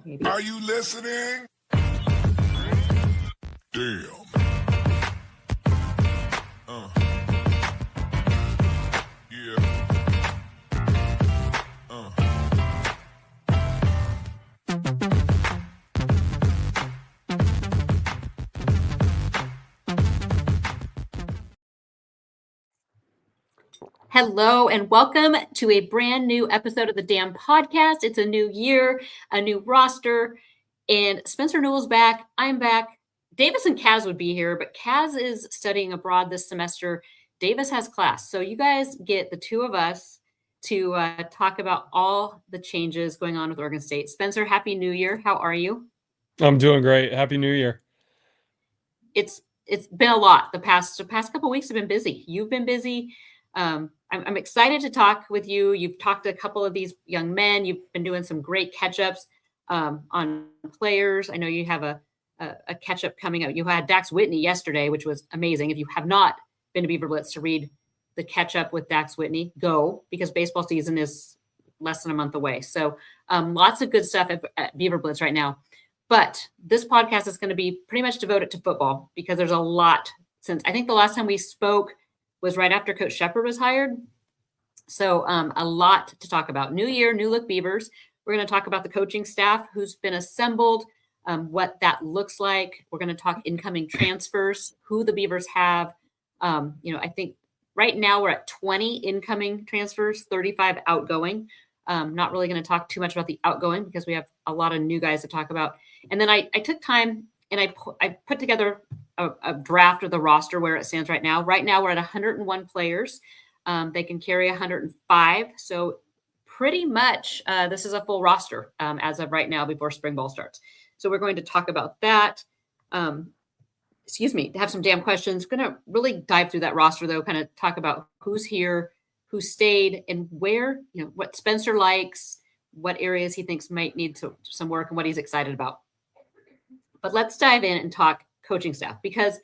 Maybe. Are you listening? Damn. Yeah. Hello and welcome to a brand new episode of the Damn Podcast. It's a new year, a new roster, and Spencer Newell's back. I'm back. Davis and Kaz would be here, but Kaz is studying abroad this semester. Davis has class. So you guys get the two of us to talk about all the changes going on with Oregon State. Spencer, Happy New Year. How are you? I'm doing great. Happy New Year. It's been a lot. The past couple of weeks have been busy. You've been busy. I'm excited to talk with you. You've talked to a couple of these young men. You've been doing some great catch-ups on players. I know you have a catch-up coming up. You had Dax Whitney yesterday, which was amazing. If you have not been to Beaver Blitz to read the catch-up with Dax Whitney, go, because baseball season is less than a month away. So lots of good stuff at Beaver Blitz right now. But this podcast is going to be pretty much devoted to football because there's a lot since I think the last time we spoke was right after Coach Shepard was hired. So a lot to talk about. New year, new look Beavers. We're going to talk about the coaching staff who's been assembled, what that looks like. We're going to talk incoming transfers, who the Beavers have. I think right now we're at 20 incoming transfers, 35 outgoing. Not really going to talk too much about the outgoing because we have a lot of new guys to talk about. And then I took time and I put together a draft of the roster where it stands right now. Right now we're at 101 players. They can carry 105. So pretty much this is a full roster as of right now before spring ball starts. So we're going to talk about that. Have some damn questions. Going to really dive through that roster though, kind of talk about who's here, who stayed, and where, what Spencer likes, what areas he thinks might need some work, and what he's excited about. But let's dive in and talk coaching staff, because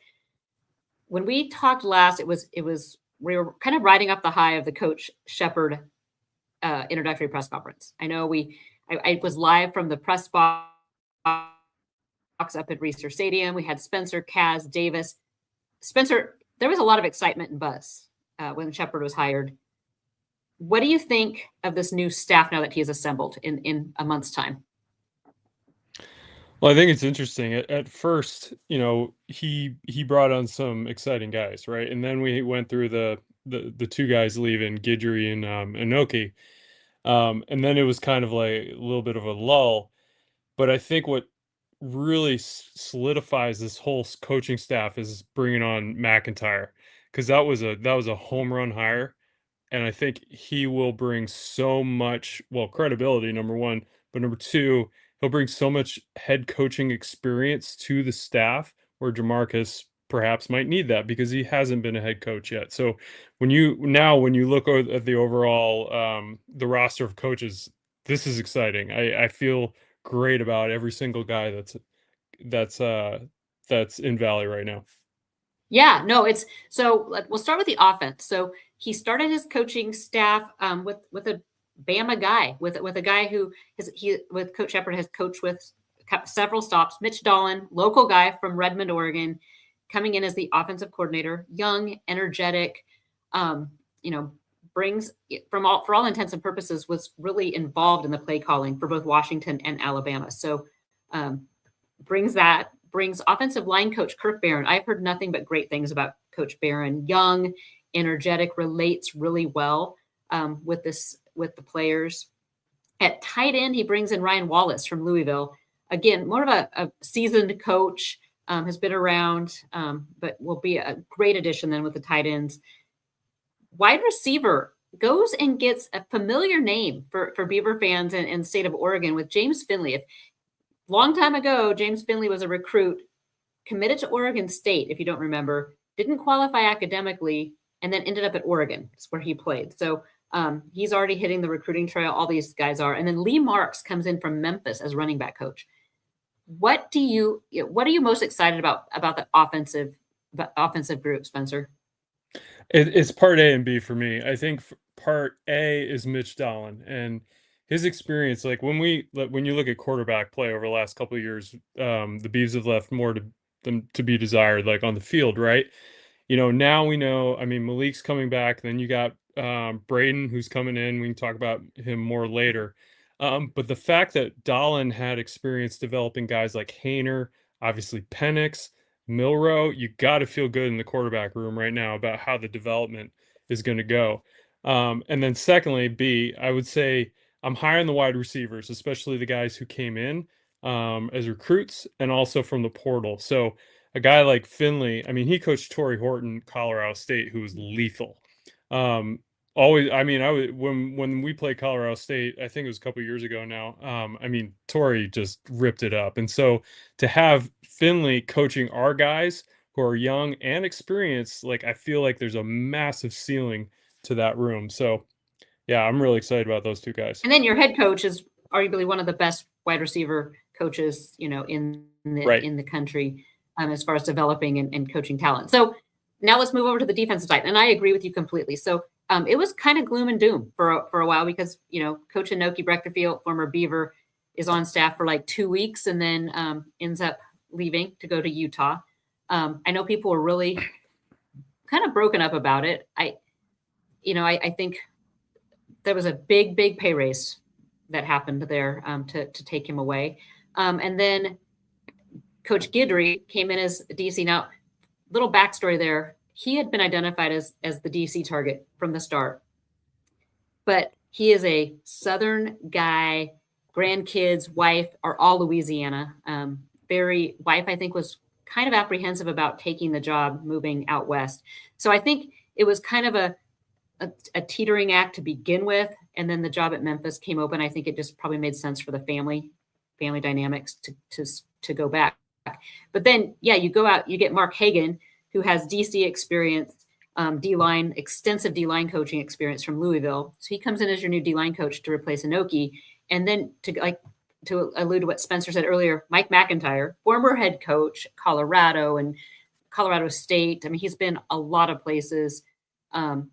when we talked last, we were kind of riding off the high of the Coach Shepard introductory press conference. I know I was live from the press box up at Reser Stadium. We had Spencer, Kaz, Davis. Spencer, there was a lot of excitement and buzz when Shepard was hired. What do you think of this new staff now that he has assembled in a month's time? Well, I think it's interesting. At first, he brought on some exciting guys, right? And then we went through the two guys leaving, Guidry and Inoki. And then it was kind of like a little bit of a lull. But I think what really solidifies this whole coaching staff is bringing on McIntyre, because that was a home run hire. And I think he will bring so much, credibility, number one, but number two, he'll bring so much head coaching experience to the staff where Jamarcus perhaps might need that because he hasn't been a head coach yet. So when you look at the overall, the roster of coaches, this is exciting. I feel great about every single guy that's in Valley right now. Yeah, no, we'll start with the offense. So he started his coaching staff with a Bama guy, with a guy who with Coach Shepard has coached with several stops. Mitch Dolan, local guy from Redmond, Oregon, coming in as the offensive coordinator, young, energetic, brings for all intents and purposes was really involved in the play calling for both Washington and Alabama. So brings offensive line coach Kirk Barron. I've heard nothing but great things about Coach Barron. Young, energetic, relates really well with the players. At tight end, he brings in Ryan Wallace from Louisville. Again, more of a seasoned coach, has been around, but will be a great addition then with the tight ends. Wide receiver goes and gets a familiar name for Beaver fans in state of Oregon with James Finley. Long time ago, James Finley was a recruit, committed to Oregon State, if you don't remember, didn't qualify academically, and then ended up at Oregon. That's where he played. So he's already hitting the recruiting trail. All these guys are. And then Lee Marks comes in from Memphis as running back coach. What are you most excited about the offensive group, Spencer? It's part A and B for me. I think part A is Mitch Dolan, and his experience, like when you look at quarterback play over the last couple of years, the Beavs have left more to be desired, like on the field, right? Now we know, I mean, Malik's coming back. Then you got Braden, who's coming in. We can talk about him more later. But the fact that Dahlin had experience developing guys like Hayner, obviously Penix, Milrow, you got to feel good in the quarterback room right now about how the development is going to go. And then secondly, B, I would say I'm high on the wide receivers, especially the guys who came in as recruits and also from the portal. So a guy like Finley, I mean, he coached Torrey Horton, Colorado State, who was lethal. Always, I mean, I would when we played Colorado State, I think it was a couple years ago now. I mean, Torrey just ripped it up, and so to have Finley coaching our guys who are young and experienced, like I feel like there's a massive ceiling to that room. So yeah, I'm really excited about those two guys. And then your head coach is arguably one of the best wide receiver coaches, in the country, as far as developing and coaching talent. So now let's move over to the defensive side. And I agree with you completely. So it was kind of gloom and doom for a while because, Coach Inoki Breckerfield, former Beaver, is on staff for like 2 weeks and then ends up leaving to go to Utah. I know people were really kind of broken up about it. I think there was a big pay raise that happened there to take him away. And then Coach Guidry came in as DC. Now, little backstory there. He had been identified as the DC target from the start. But he is a Southern guy, grandkids, wife are all Louisiana. Wife, I think, was kind of apprehensive about taking the job moving out west. So I think it was kind of a teetering act to begin with. And then the job at Memphis came open. I think it just probably made sense for the family dynamics to go back. But then, you go out, you get Mark Hagan, who has DC experience, D-line, extensive D-line coaching experience from Louisville. So he comes in as your new D-line coach to replace Inoki. And then to allude to what Spencer said earlier, Mike McIntyre, former head coach, Colorado and Colorado State. I mean, he's been a lot of places, comes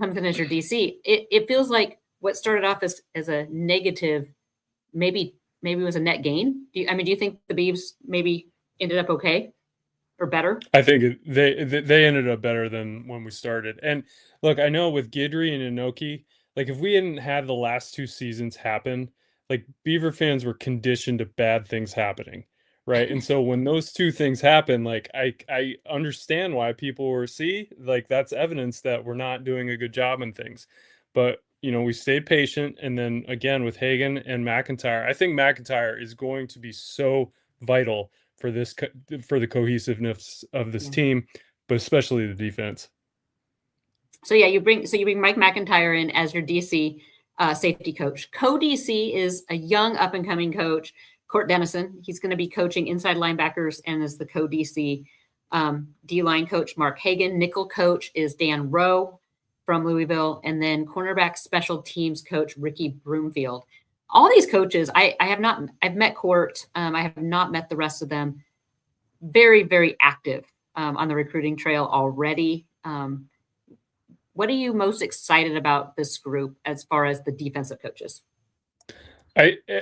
in as your DC. It feels like what started off as a negative, maybe was a net gain. Do you think the Beavs maybe ended up okay or better? I think they ended up better than when we started. And look, I know with Guidry and Inoki, like if we hadn't had the last 2 seasons happen, like Beaver fans were conditioned to bad things happening, right? And so when those 2 things happen, like I understand why people were like that's evidence that we're not doing a good job in things. But we stayed patient, and then again with Hagan and McIntyre, I think McIntyre is going to be so vital for the cohesiveness of this team, but especially the defense. So you bring Mike McIntyre in as your DC safety coach. Co-DC is a young up and coming coach, Court Dennison. He's going to be coaching inside linebackers and is the co-DC. D-line coach Mark Hagan. Nickel coach is Dan Rowe from Louisville, and then cornerback special teams coach Ricky Broomfield. All these coaches, I've met Court. I have not met the rest of them. Very, very active on the recruiting trail already. What are you most excited about this group as far as the defensive coaches?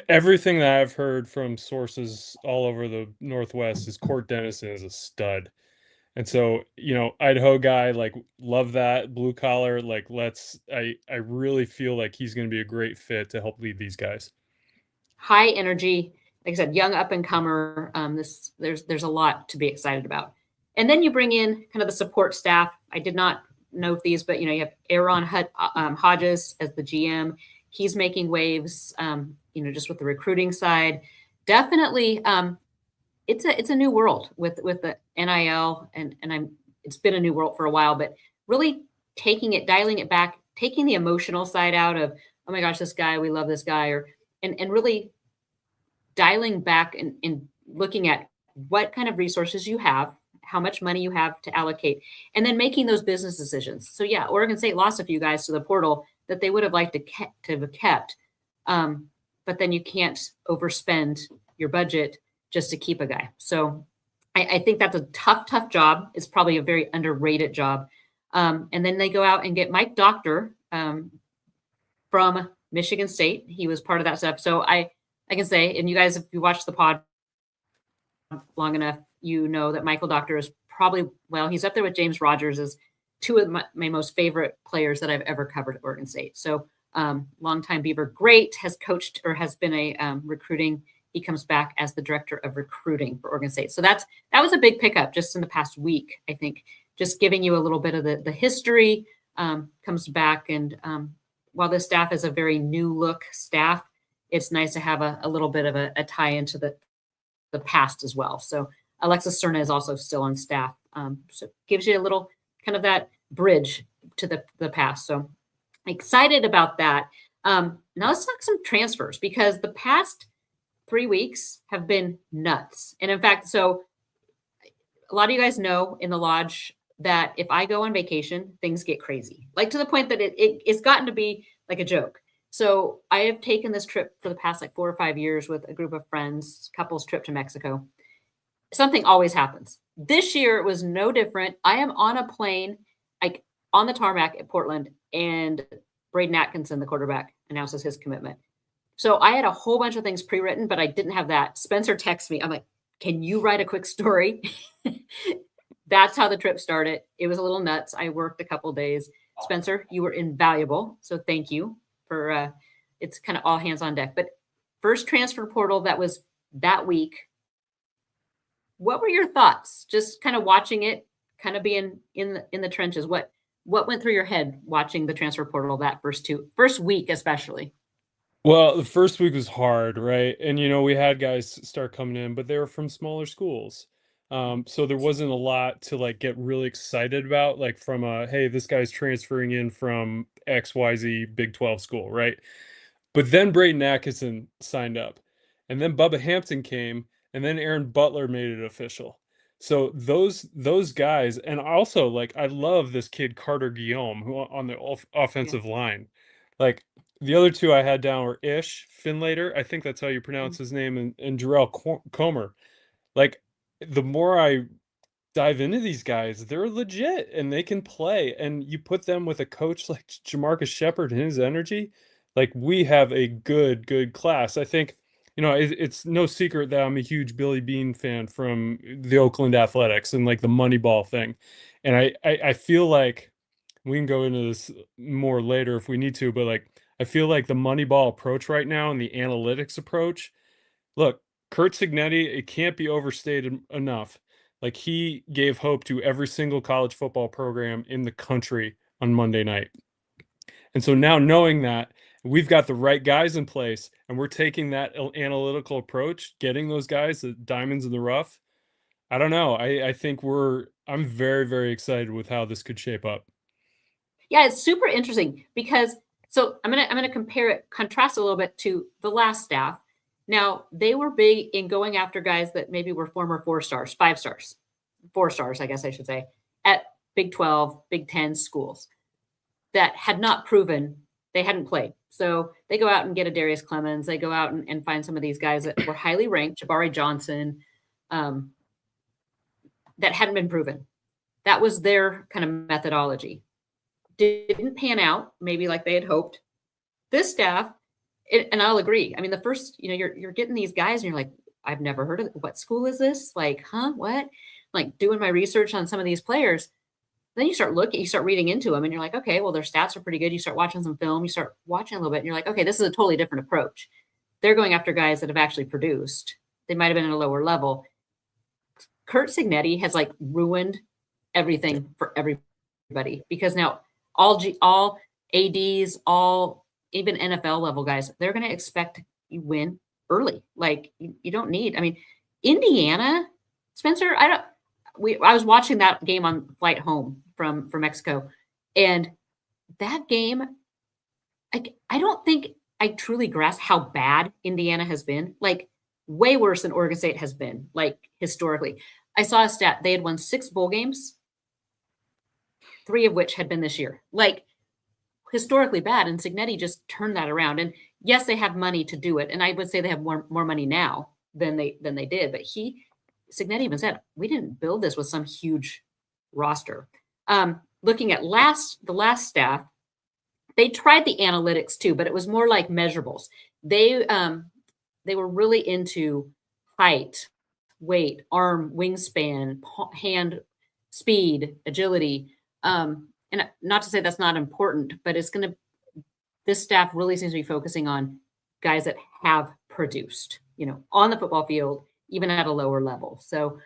Everything that I've heard from sources all over the Northwest is Court Dennison is a stud. And so, Idaho guy, like, love that blue collar. Like, I really feel like he's going to be a great fit to help lead these guys. High energy, like I said, young up and comer. There's a lot to be excited about. And then you bring in kind of the support staff. I did not note these, but you have Aaron Hodges as the GM. He's making waves, just with the recruiting side. Definitely, it's a new world with the NIL, and it's been a new world for a while, but really dialing it back, taking the emotional side out of, oh my gosh, this guy, we love this guy, and really dialing back and looking at what kind of resources you have, how much money you have to allocate, and then making those business decisions. So Oregon State lost a few guys to the portal that they would have liked to have kept, but then you can't overspend your budget just to keep a guy. So I think that's a tough job. It's probably a very underrated job. And then they go out and get Mike Doctor from Michigan State. He was part of that stuff. So I can say, and you guys, if you watch the pod long enough, you know that Michael Doctor is probably, well, he's up there with James Rogers as two of my most favorite players that I've ever covered at Oregon State. So longtime Beaver, great, has coached or has been a recruiting. He comes back as the director of recruiting for Oregon State. So that was a big pickup just in the past week, I think, just giving you a little bit of the history, comes back. And while the staff is a very new look staff, it's nice to have a little bit of a tie into the past as well. So Alexis Cerna is also still on staff. So it gives you a little kind of that bridge to the past. So excited about that. Now let's talk some transfers, because the past 3 weeks have been nuts. And in fact, so a lot of you guys know in the lodge that if I go on vacation, things get crazy, like to the point that it's gotten to be like a joke. So I have taken this trip for the past like 4 or 5 years with a group of friends, couples trip to Mexico. Something always happens. This year it was no different. I am on a plane, like on the tarmac at Portland, and Braden Atkinson, the quarterback, announces his commitment. So I had a whole bunch of things pre-written, but I didn't have that. Spencer texts me. I'm like, can you write a quick story? That's how the trip started. It was a little nuts. I worked a couple days. Spencer, you were invaluable. So thank you for, it's kind of all hands on deck. But first transfer portal that was that week. What were your thoughts? Just kind of watching it, kind of being in the trenches. What went through your head watching the transfer portal that first week, especially? Well, the first week was hard, right? And we had guys start coming in, but they were from smaller schools. So there wasn't a lot to like get really excited about, like from hey, this guy's transferring in from XYZ Big 12 school, right? But then Braden Atkinson signed up, and then Bubba Hampton came, and then Aaron Butler made it official. So those guys, and also like I love this kid Carter Guillaume, who on the offensive line. Like the other two I had down were Ish Finlater, I think that's how you pronounce his name, and Jarrell Comer. Like the more I dive into these guys, they're legit and they can play. And you put them with a coach like Jamarcus Shepard and his energy, like we have a good class. I think, it's no secret that I'm a huge Billy Bean fan from the Oakland Athletics and like the Moneyball thing. And I feel like we can go into this more later if we need to, but like I feel like the Moneyball approach right now and the analytics approach, look, Kurt Signetti, it can't be overstated enough. Like he gave hope to every single college football program in the country on Monday night. And so now knowing that we've got the right guys in place and we're taking that analytical approach, getting those guys, the diamonds in the rough, I don't know. I think I'm very, very excited with how this could shape up. Yeah, it's super interesting because so I'm gonna contrast a little bit to the last staff. Now they were big in going after guys that maybe were former 4 stars, 5 stars, 4 stars, I guess I should say, at Big 12, Big 10 schools that had not proven they hadn't played. So they go out and get a Darius Clemens. They go out and find some of these guys that were highly ranked, Jabari Johnson, that hadn't been proven. That was their kind of methodology. Didn't pan out, maybe like they had hoped. This staff, and I'll agree. I mean, the first, you're getting these guys and you're like, I've never heard of it. What school is this? Like, huh? What? Like doing my research on some of these players. Then you start reading into them and you're like, okay, well, their stats are pretty good. You start watching some film, you start watching a little bit and you're like, okay, this is a totally different approach. They're going after guys that have actually produced. They might've been at a lower level. Kurt Signetti has like ruined everything for everybody because now all ADs, all even NFL level guys, they're going to expect you win early. Like you don't need, I mean, Indiana, Spencer, I was watching that game on flight home from Mexico, and that game, I don't think I truly grasp how bad Indiana has been. Like way worse than Oregon State has been, like historically. I saw a stat. They had won 6 bowl games, 3 of which had been this year. Like historically bad, and Signetti just turned that around. And yes, they have money to do it, and I would say they have more money now than they did. But Signetti even said, we didn't build this with some huge roster. Looking at the last staff, they tried the analytics too, but it was more like measurables. They were really into height, weight, arm, wingspan, hand speed, agility. And not to say that's not important, but this staff really seems to be focusing on guys that have produced, on the football field, even at a lower level. So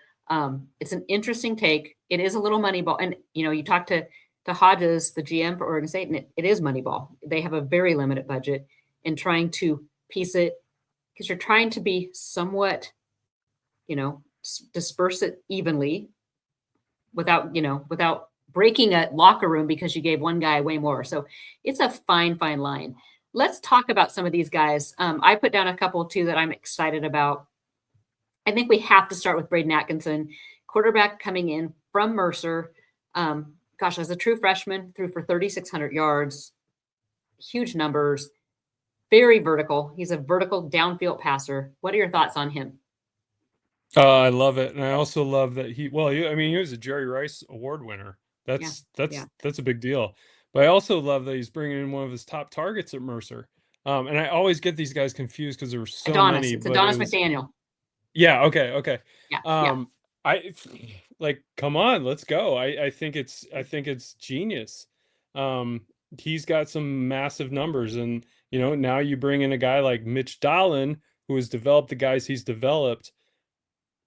it's an interesting take. It is a little Moneyball. And, you talk to Hodges, the GM for Oregon State, and it is Moneyball. They have a very limited budget and trying to piece it because you're trying to be somewhat, disperse it evenly without breaking a locker room because you gave one guy way more. So it's a fine, fine line. Let's talk about some of these guys. I put down a couple too that I'm excited about. I think we have to start with Braden Atkinson, quarterback coming in from Mercer. As a true freshman, threw for 3,600 yards, huge numbers, very vertical. He's a vertical downfield passer. What are your thoughts on him? I love it, and I also love that he was a Jerry Rice Award winner. That's a big deal. But I also love that he's bringing in one of his top targets at Mercer. And I always get these guys confused because there were so many. It's Adonis McDaniel. Yeah. Okay. Yeah. I come on, let's go. I think it's genius. He's got some massive numbers, and now you bring in a guy like Mitch Dahlen, who has developed the guys he's developed.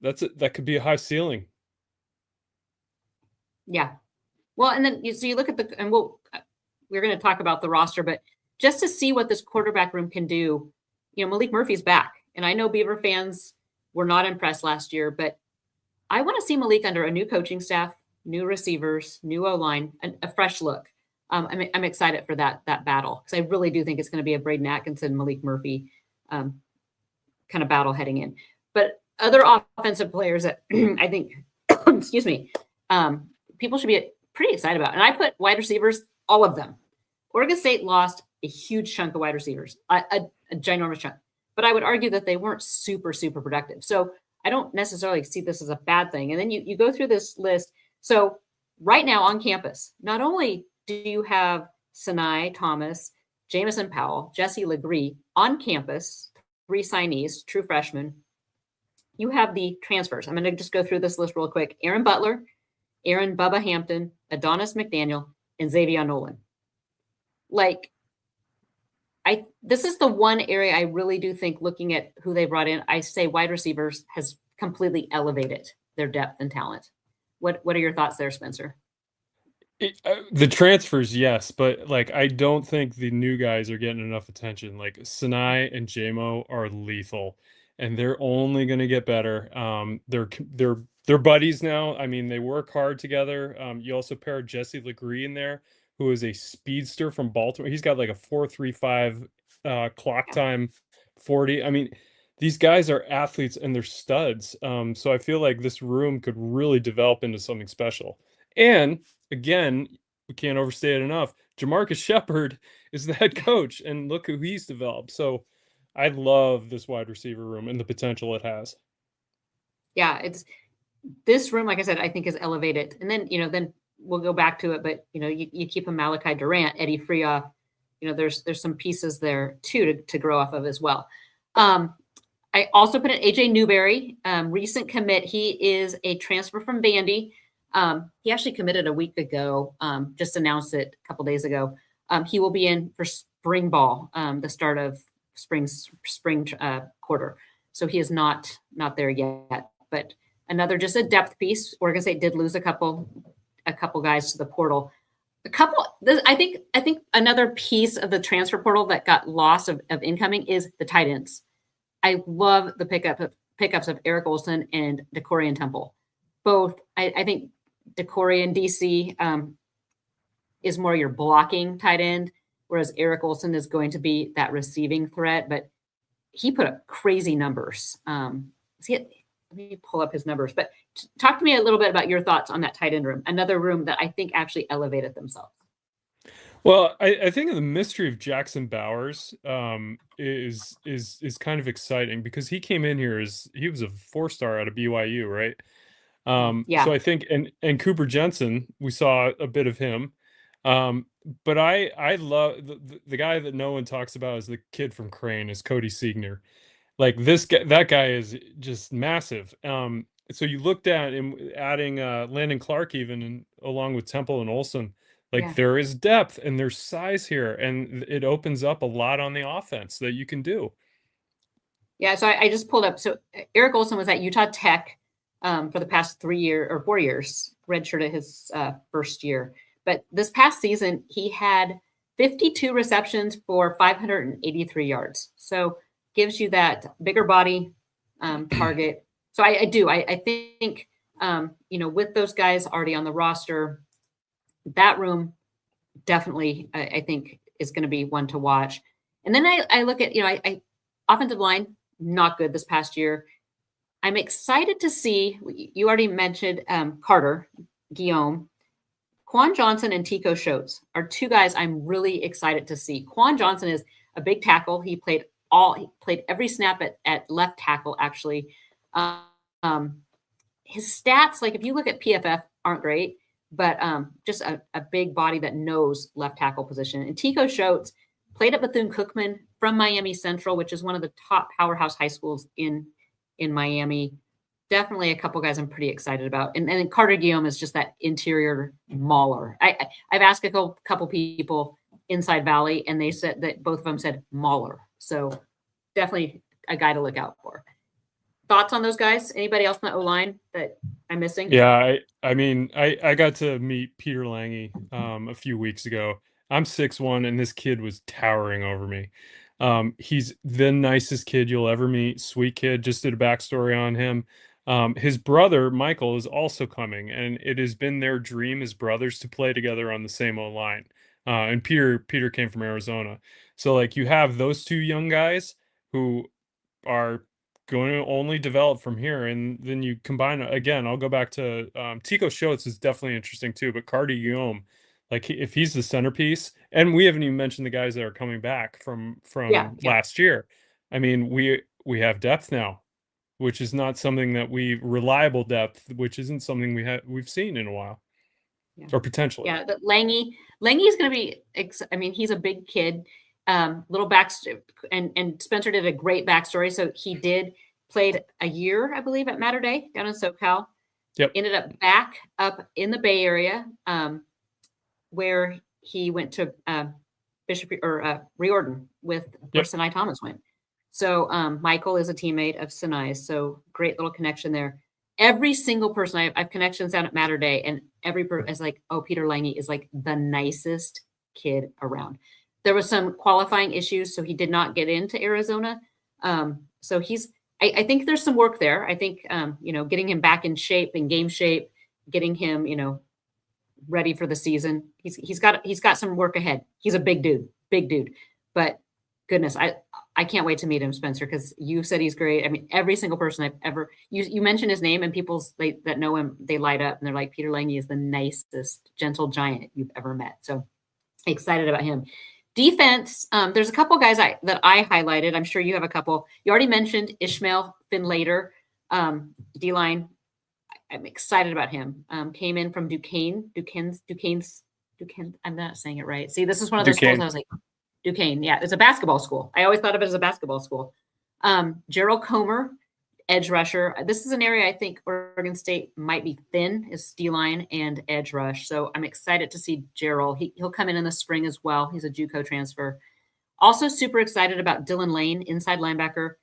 That could be a high ceiling. Yeah. Well, and then you look at we're going to talk about the roster, but just to see what this quarterback room can do, Malik Murphy's back, and I know Beaver fans were not impressed last year, but I want to see Malik under a new coaching staff, new receivers, new O-line, a fresh look. I'm excited for that battle because I really do think it's going to be a Braden Atkinson, Malik Murphy kind of battle heading in. But other offensive players that I think, excuse me, people should be pretty excited about. And I put wide receivers, all of them. Oregon State lost a huge chunk of wide receivers, a ginormous chunk. But I would argue that they weren't super, super productive. So I don't necessarily see this as a bad thing. And then you go through this list. So right now on campus, not only do you have Sinai Thomas, Jamison Powell, Jesse Legree on campus, 3 signees, true freshmen. You have the transfers. I'm going to just go through this list real quick. Aaron Butler, Aaron Bubba Hampton, Adonis McDaniel, and Xavier Nolan. This is the one area I really do think, looking at who they brought in, I say wide receivers has completely elevated their depth and talent. What are your thoughts there, Spencer? The transfers, yes, but I don't think the new guys are getting enough attention. Sinai and JMO are lethal, and they're only going to get better. They're buddies now. I mean, they work hard together. You also pair Jesse Legree in there, who is a speedster from Baltimore. He's got a 4.35 clock time 40. I mean, these guys are athletes and they're studs. So I feel like this room could really develop into something special. And again, we can't overstate it enough. Jamarcus Shepard is the head coach, and look who he's developed. So I love this wide receiver room and the potential it has. Yeah, it's this room, like I said, I think is elevated. And then, then we'll go back to it, but you keep a Malachi Durant, Eddie Freya, there's some pieces there too to grow off of as well. I also put in AJ Newberry, recent commit. He is a transfer from Vandy. He actually committed a week ago, just announced it a couple days ago. He will be in for spring ball, the start of spring quarter. So he is not there yet, but just a depth piece. Oregon State did lose a couple guys to the portal. I think another piece of the transfer portal that got lost of incoming is the tight ends. I love the pickups of Eric Olson and DeCorian Temple. Both, I think DeCorian DC is more your blocking tight end, whereas Eric Olson is going to be that receiving threat. But he put up crazy numbers. Let me pull up his numbers. But talk to me a little bit about your thoughts on that tight end room, another room that I think actually elevated themselves. Well, I think the mystery of Jackson Bowers is kind of exciting because he came in here he was a 4-star out of BYU, right? Yeah. So I think and Cooper Jensen, we saw a bit of him. Um, but I love the guy that no one talks about is the kid from Crane is Cody Siegner. Like this guy, that guy is just massive. So you looked at him adding Landon Clark even and along with Temple and Olson. Like Yeah. there is depth and there's size here, and it opens up a lot on the offense that you can do. Yeah, so I just pulled up. So Eric Olson was at Utah Tech for the past 3 year or 4 years, redshirted his first year. But this past season, he had 52 receptions for 583 yards. So gives you that bigger body target. So I do. I think with those guys already on the roster, that room definitely I think is going to be one to watch. And then I look at I offensive line not good this past year. I'm excited to see. You already mentioned Carter Guillaume, Quan Johnson, and Tico Schultz are two guys I'm really excited to see. Quan Johnson is a big tackle. He played every snap at left tackle actually. Um, his stats, like if you look at PFF, aren't great, but just a big body that knows left tackle position. And Tico Schultz played at Bethune-Cookman from Miami Central, which is one of the top powerhouse high schools in Miami. Definitely a couple guys I'm pretty excited about. And then Carter Guillaume is just that interior mauler. I've asked a couple people inside Valley, and they said that both of them said mauler. So definitely a guy to look out for. Thoughts on those guys? Anybody else in the O-line that I'm missing? Yeah, I mean, I got to meet Peter Lange a few weeks ago. I'm 6'1", and this kid was towering over me. He's the nicest kid you'll ever meet. Sweet kid. Just did a backstory on him. His brother Michael is also coming, and it has been their dream as brothers to play together on the same O line. And Peter came from Arizona, so like you have those two young guys who are going to only develop from here, and then you combine again. I'll go back to Tico Schultz is definitely interesting too, but Cardi Guillaume, like if he's the centerpiece, and we haven't even mentioned the guys that are coming back from Yeah. last year. I mean, we have depth now, which is not something that reliable depth, which isn't something we've seen in a while, Yeah. or potentially. Yeah, that Lange is going to be. I mean, he's a big kid. Little backstory, and Spencer did a great backstory. So he played a year, I believe, at Mater Dei down in SoCal. Yep. Ended up back up in the Bay Area, where he went to Bishop or Riordan with where Sinai Thomas went. So Michael is a teammate of Sinai's. So great little connection there. Every single person I have connections down at Mater Dei, and every person is like, oh, Peter Lange is like the nicest kid around. There was some qualifying issues, so he did not get into Arizona. So I think there's some work there. I think, getting him back in shape and game shape, getting him, ready for the season. He's got some work ahead. He's a big dude, but goodness, I can't wait to meet him, Spencer, because you said he's great. I mean, every single person I've ever, you mentioned his name, and people that know him, they light up and they're like, Peter Lange is the nicest, gentle giant you've ever met. So excited about him. Defense, there's a couple guys that I highlighted. I'm sure you have a couple. You already mentioned Ishmael Finlater, D-line. I'm excited about him. Came in from Duquesne. I'm not saying it right. See, this is one of those schools I was like, Duquesne. Yeah, it's a basketball school. I always thought of it as a basketball school. Gerald Comer, edge rusher. This is an area I think Oregon State might be thin, is D-line and edge rush. So I'm excited to see Gerald. He'll come in the spring as well. He's a JUCO transfer. Also super excited about Dylan Lane, inside linebacker,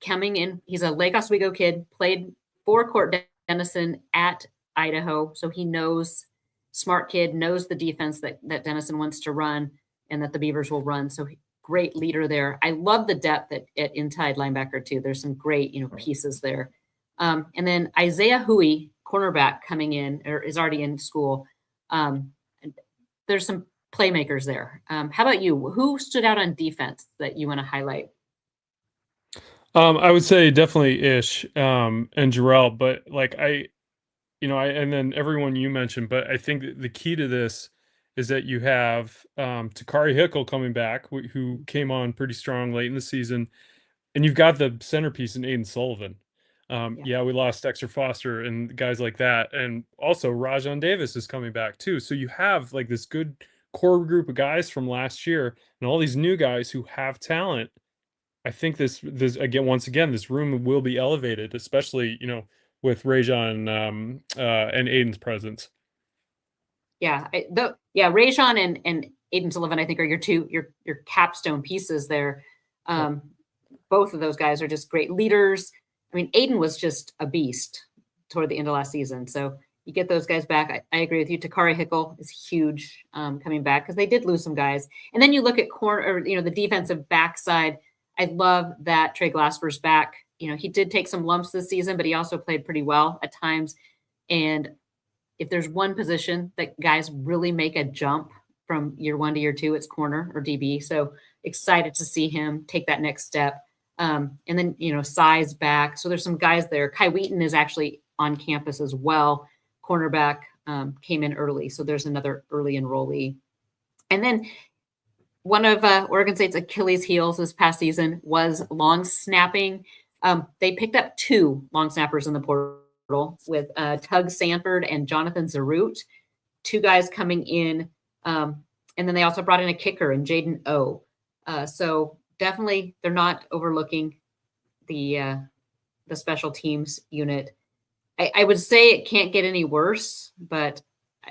coming in. He's a Lake Oswego kid, played for Court Denison at Idaho. So he knows, smart kid, knows the defense that Denison wants to run and that the Beavers will run. So great leader there. I love the depth at inside linebacker too. There's some great, pieces there. And then Isaiah Huey, cornerback, coming in or is already in school. There's some playmakers there. How about you? Who stood out on defense that you want to highlight? I would say definitely Ish and Jarrell, but like and then everyone you mentioned, but I think the key to this is that you have Takari Hickle coming back, who came on pretty strong late in the season, and you've got the centerpiece in Aiden Sullivan. Yeah, we lost Dexter Foster and guys like that. And also Rajon Davis is coming back too. So you have like this good core group of guys from last year and all these new guys who have talent. I think this again, once again, this room will be elevated, especially, with Rajon and Aiden's presence. Yeah, Rajon and Aiden Sullivan, I think, are your capstone pieces there. Both of those guys are just great leaders. I mean, Aiden was just a beast toward the end of last season. So you get those guys back. I agree with you. Takari Hickle is huge coming back because they did lose some guys. And then you look at the defensive backside. I love that Trey Glasper's back. He did take some lumps this season, but he also played pretty well at times. And if there's one position that guys really make a jump from year 1 to year 2, it's corner or DB. So excited to see him take that next step. And then, size back. So there's some guys there. Kai Wheaton is actually on campus as well. Cornerback came in early. So there's another early enrollee. And then one of Oregon State's Achilles heels this past season was long snapping. They picked up 2 long snappers in the portal with Tug Sanford and Jonathan Zarut, 2 guys coming in. And then they also brought in a kicker in Jaden O. So definitely they're not overlooking the special teams unit. I would say it can't get any worse, but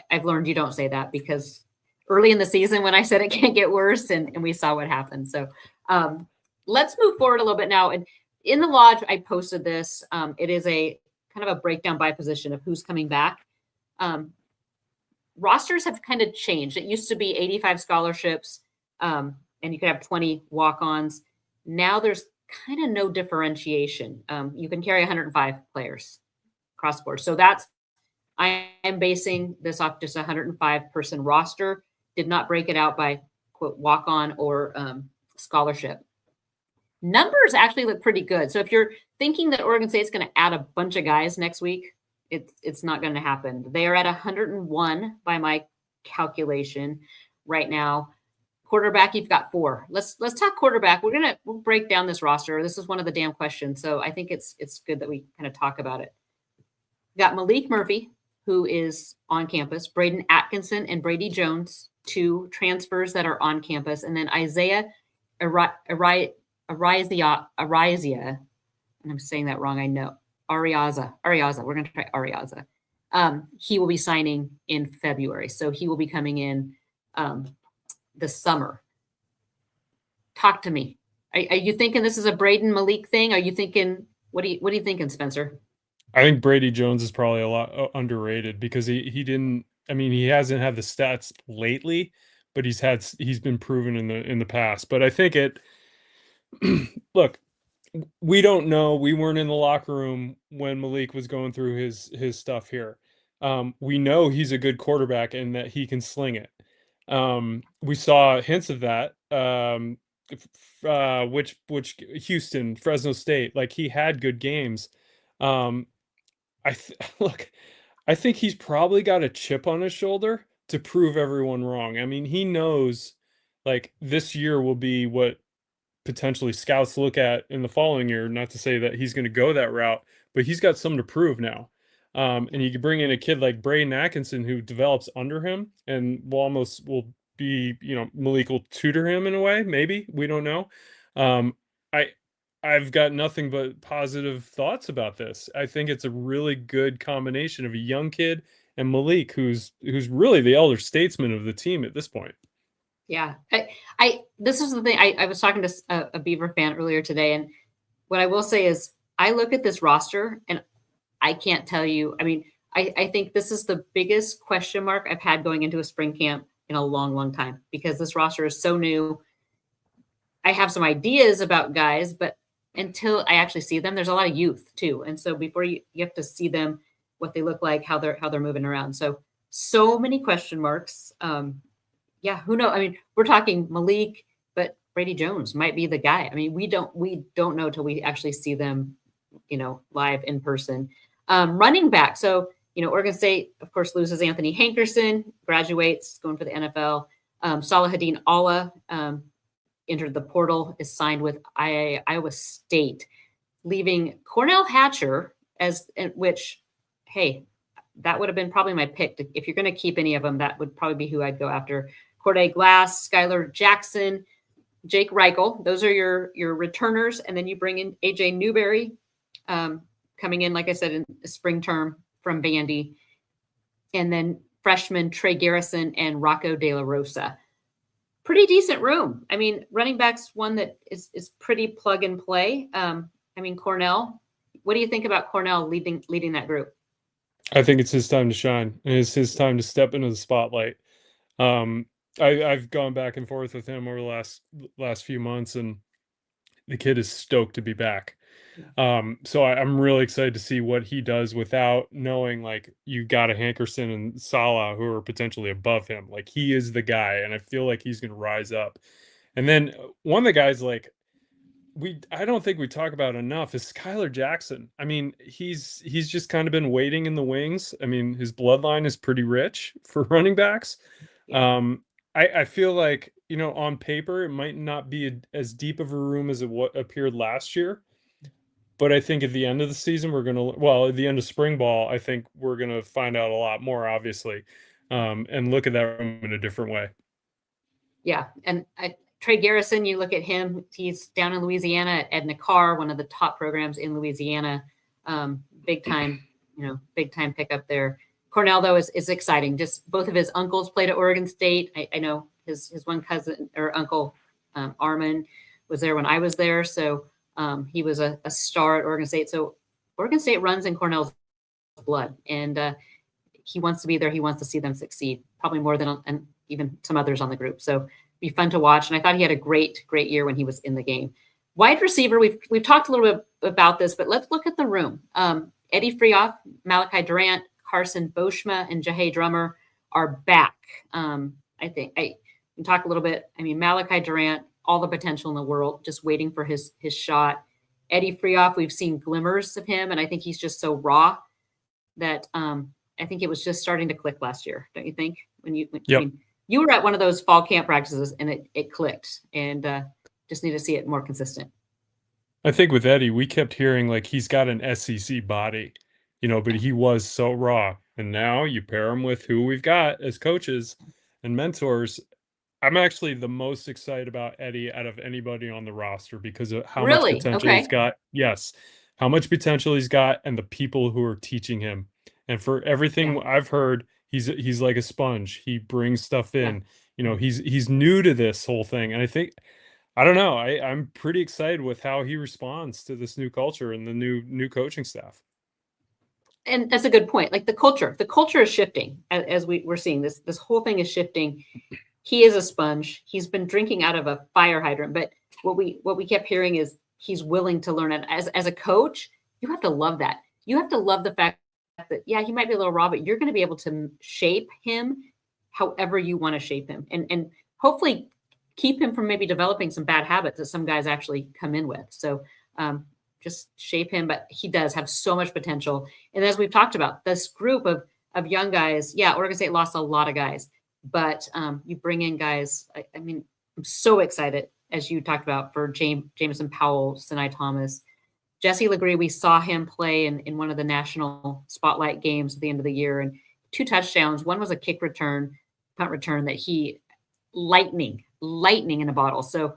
I've learned you don't say that because early in the season when I said it can't get worse and we saw what happened. So let's move forward a little bit now. And in the lodge, I posted this. It is a kind of a breakdown by position of who's coming back. Rosters have kind of changed. It used to be 85 scholarships, and you could have 20 walk-ons. Now there's kind of no differentiation. You can carry 105 players across the board. So I am basing this off just a 105 person roster. Did not break it out by quote walk-on or scholarship. Numbers actually look pretty good. So if you're thinking that Oregon State's going to add a bunch of guys next week, it's not going to happen. They are at 101 by my calculation right now. Quarterback, you've got 4. Let's talk quarterback. We'll break down this roster. This is one of the damn questions. So I think it's good that we kind of talk about it. Got Malik Murphy, who is on campus, Braden Atkinson and Brady Jones, 2 transfers that are on campus, and then Isaiah Arizia, and I'm saying that wrong, I know. Ariaza. We're going to try Ariaza. He will be signing in February, so he will be coming in this summer. Talk to me. Are you thinking this is a Braden Malik thing? Are you thinking what are you thinking, Spencer? I think Brady Jones is probably a lot underrated because he didn't. I mean, he hasn't had the stats lately, but he's been proven in the past. But I think look, we don't know. We weren't in the locker room when Malik was going through his stuff here. We know he's a good quarterback and that he can sling it. We saw hints of that. Which Houston, Fresno State, like he had good games. Look, I think he's probably got a chip on his shoulder to prove everyone wrong. I mean, he knows like this year will be what potentially scouts look at in the following year. Not to say that he's going to go that route, but he's got something to prove now. And you can bring in a kid like Braden Atkinson who develops under him and will be, Malik will tutor him in a way. Maybe, we don't know. I've got nothing but positive thoughts about this. I think it's a really good combination of a young kid and Malik, who's really the elder statesman of the team at this point. Yeah, this is the thing. I was talking to a Beaver fan earlier today, and what I will say is I look at this roster and I can't tell you. I mean, I think this is the biggest question mark I've had going into a spring camp in a long, long time because this roster is so new. I have some ideas about guys, but until I actually see them, there's a lot of youth too. And so before you have to see them, what they look like, how they're moving around. So many question marks. Yeah, who knows? I mean, we're talking Malik, but Brady Jones might be the guy. I mean, we don't know till we actually see them, live in person. Running back. So, Oregon State, of course, loses Anthony Hankerson, graduates, going for the NFL. Salahadin Allah entered the portal, is signed with Iowa State. leaving Cornell Hatcher which, hey, that would have been probably my pick. If you're going to keep any of them, that would probably be who I'd go after. Corday Glass, Skylar Jackson, Jake Reichel. Those are your returners. And then you bring in AJ Newberry, coming in, like I said, in the spring term from Vandy. And then freshman Trey Garrison and Rocco De La Rosa. Pretty decent room. I mean, running back's one that is pretty plug and play. Cornell, what do you think about Cornell leading that group? I think it's his time to shine, and it's his time to step into the spotlight. I've gone back and forth with him over the last few months, and the kid is stoked to be back. So I'm really excited to see what he does without knowing, like, you got a Hankerson and Salah who are potentially above him. Like, he is the guy, and I feel like he's going to rise up. And then one of the guys, like, I don't think we talk about enough is Skylar Jackson. I mean, he's just kind of been waiting in the wings. I mean, his bloodline is pretty rich for running backs. Yeah. I feel like, on paper, it might not be as deep of a room as what appeared last year. But I think at the end of the season, at the end of spring ball, I think we're going to find out a lot more, obviously, and look at that room in a different way. Yeah. And Trey Garrison, you look at him, he's down in Louisiana at Edna Carr, one of the top programs in Louisiana. Big time pickup there. Cornell, though, is exciting. Just both of his uncles played at Oregon State. I know his one cousin or uncle, Armin, was there when I was there. So he was a star at Oregon State. So Oregon State runs in Cornell's blood, and he wants to be there. He wants to see them succeed, probably more than and even some others on the group. So be fun to watch. And I thought he had a great year when he was in the game. Wide receiver, we've talked a little bit about this, but let's look at the room. Eddie Freoff, Malachi Durant, Carson Boschma, and Jahay Drummer are back. I think I can talk a little bit. I mean, Malachi Durant, all the potential in the world, just waiting for his shot. Eddie Freoff, we've seen glimmers of him, and I think he's just so raw that I think it was just starting to click last year. Don't you think? Yep. I mean, you were at one of those fall camp practices, and it clicked, and just need to see it more consistent. I think with Eddie, we kept hearing like he's got an SEC body, but he was so raw. And now you pair him with who we've got as coaches and mentors. I'm actually the most excited about Eddie out of anybody on the roster because of how much potential he's got. Yes, how much potential he's got, and the people who are teaching him. And for everything I've heard, he's like a sponge. He brings stuff in. He's new to this whole thing, and I don't know. I'm pretty excited with how he responds to this new culture and the new coaching staff. And that's a good point. Like the culture is shifting as we're seeing this whole thing is shifting. He is a sponge. He's been drinking out of a fire hydrant. But what we kept hearing is he's willing to learn. And as a coach, you have to love that. You have to love the fact that, he might be a little raw, but you're going to be able to shape him however you want to shape him. And hopefully keep him from maybe developing some bad habits that some guys actually come in with. So just shape him. But he does have so much potential. And as we've talked about, this group of young guys, Oregon State lost a lot of guys. But you bring in guys, I mean, I'm so excited, as you talked about, for Jameson Powell, Sinai Thomas. Jesse Legree, we saw him play in one of the national spotlight games at the end of the year, and 2 touchdowns. One was a punt return that he lightning in a bottle. So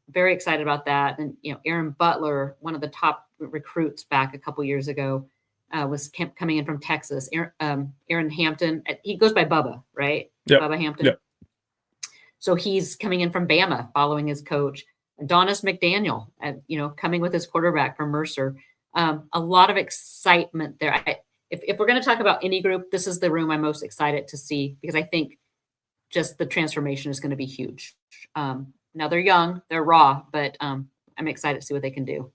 very excited about that. And, Aaron Butler, one of the top recruits back a couple years ago, was coming in from Texas. Aaron Hampton, he goes by Bubba, right? Yep. Bubba Hampton. Yep. So he's coming in from Bama, following his coach. Adonis McDaniel, coming with his quarterback from Mercer. A lot of excitement there. If we're going to talk about any group, this is the room I'm most excited to see, because I think just the transformation is going to be huge. Now they're young, they're raw, but I'm excited to see what they can do.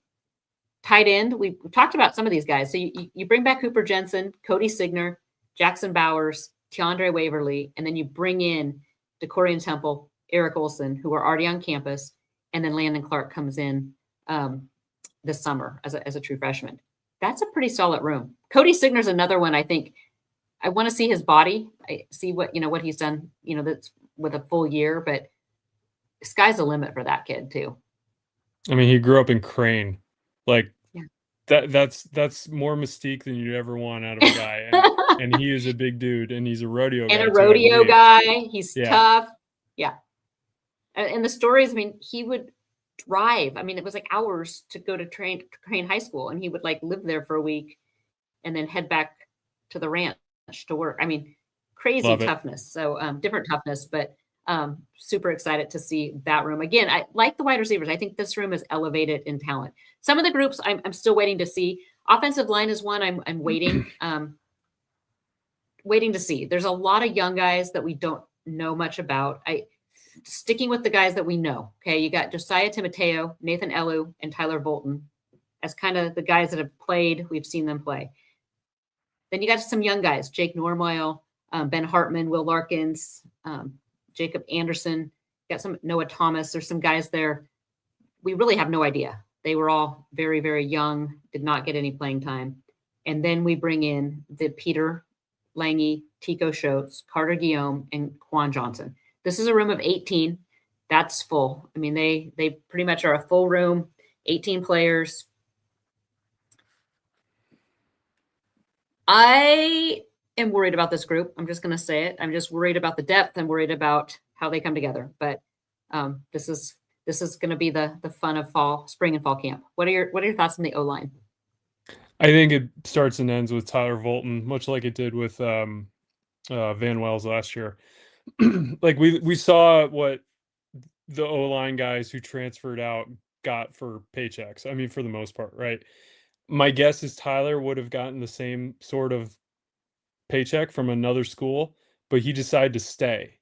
Tight end, we've talked about some of these guys. So you bring back Cooper Jensen, Cody Signer, Jackson Bowers, Tiandre Waverly, and then you bring in DeCorian Temple, Eric Olson, who are already on campus, and then Landon Clark comes in this summer as a true freshman. That's a pretty solid room. Cody Signer's another one. I think I want to see his body. I see what he's done, that's with a full year, but sky's the limit for that kid too. I mean, he grew up in Crane. Like, that's more mystique than you'd ever want out of a guy, and he is a big dude, and he's a rodeo And guy a too, I rodeo believe. guy. He's Yeah, tough. Yeah. And the stories, I mean, he would drive. I mean, it was like hours to go to train high school, and he would like live there for a week and then head back to the ranch to work. I mean, crazy love it. toughness. So different toughness, but super excited to see that room again. I like the wide receivers. I think this room is elevated in talent. Some of the groups I'm still waiting to see. Offensive line is one I'm waiting waiting to see. There's a lot of young guys that we don't know much about. I sticking with the guys that we know. Okay, you got Josiah Timoteo, Nathan Elu, and Tyler Bolton as kind of the guys that have played. We've seen them play. Then you got some young guys: Jake Normoyle, Ben Hartman, Will Larkins, Jacob Anderson. Got some Noah Thomas. There's some guys there. We really have no idea. They were all very, very young, did not get any playing time. And then we bring in the Peter Lange, Tico Schultz, Carter Guillaume, and Quan Johnson. This is a room of 18. That's full. I mean, they pretty much are a full room, 18 players. I am worried about this group. I'm just going to say it. I'm just worried about the depth. I'm worried about how they come together. But this is going to be the fun of spring and fall camp. What are your thoughts on the O-line? I think it starts and ends with Tyler Volton, much like it did with Van Wells last year. Like we saw what the O-line guys who transferred out got for paychecks. I mean, for the most part, right? My guess is Tyler would have gotten the same sort of paycheck from another school, but he decided to stay.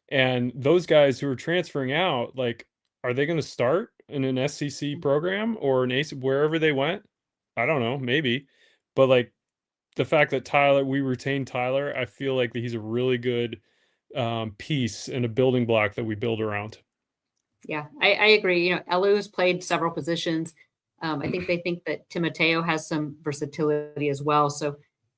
And those guys who are transferring out, like, are they going to start in an SCC program or an ACE wherever they went? I don't know, maybe. But like the fact that we retained Tyler, I feel like that he's a really good piece and a building block that we build around. Yeah, I agree. You know, Elu's played several positions. I think they think that Timoteo has some versatility as well. So,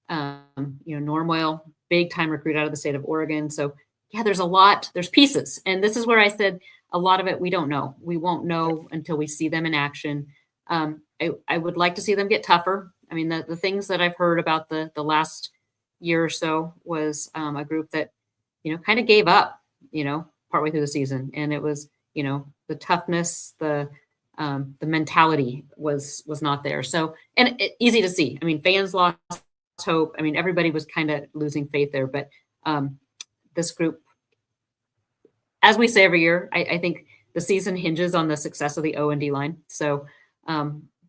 you know, Normoyle, big time recruit out of the state of Oregon. So, yeah, there's a lot, there's pieces. And this is where I said a lot of it we don't know. We won't know until we see them in action. I would like to see them get tougher. I mean, the things that I've heard about the last year or so was a group that, you know, kind of gave up, you know, partway through the season. And it was, you know, the toughness, the mentality was not there. So, and easy to see. I mean, fans lost hope. I mean, everybody was kind of losing faith there. But this group, as we say every year, I think the season hinges on the success of the O and D line. So,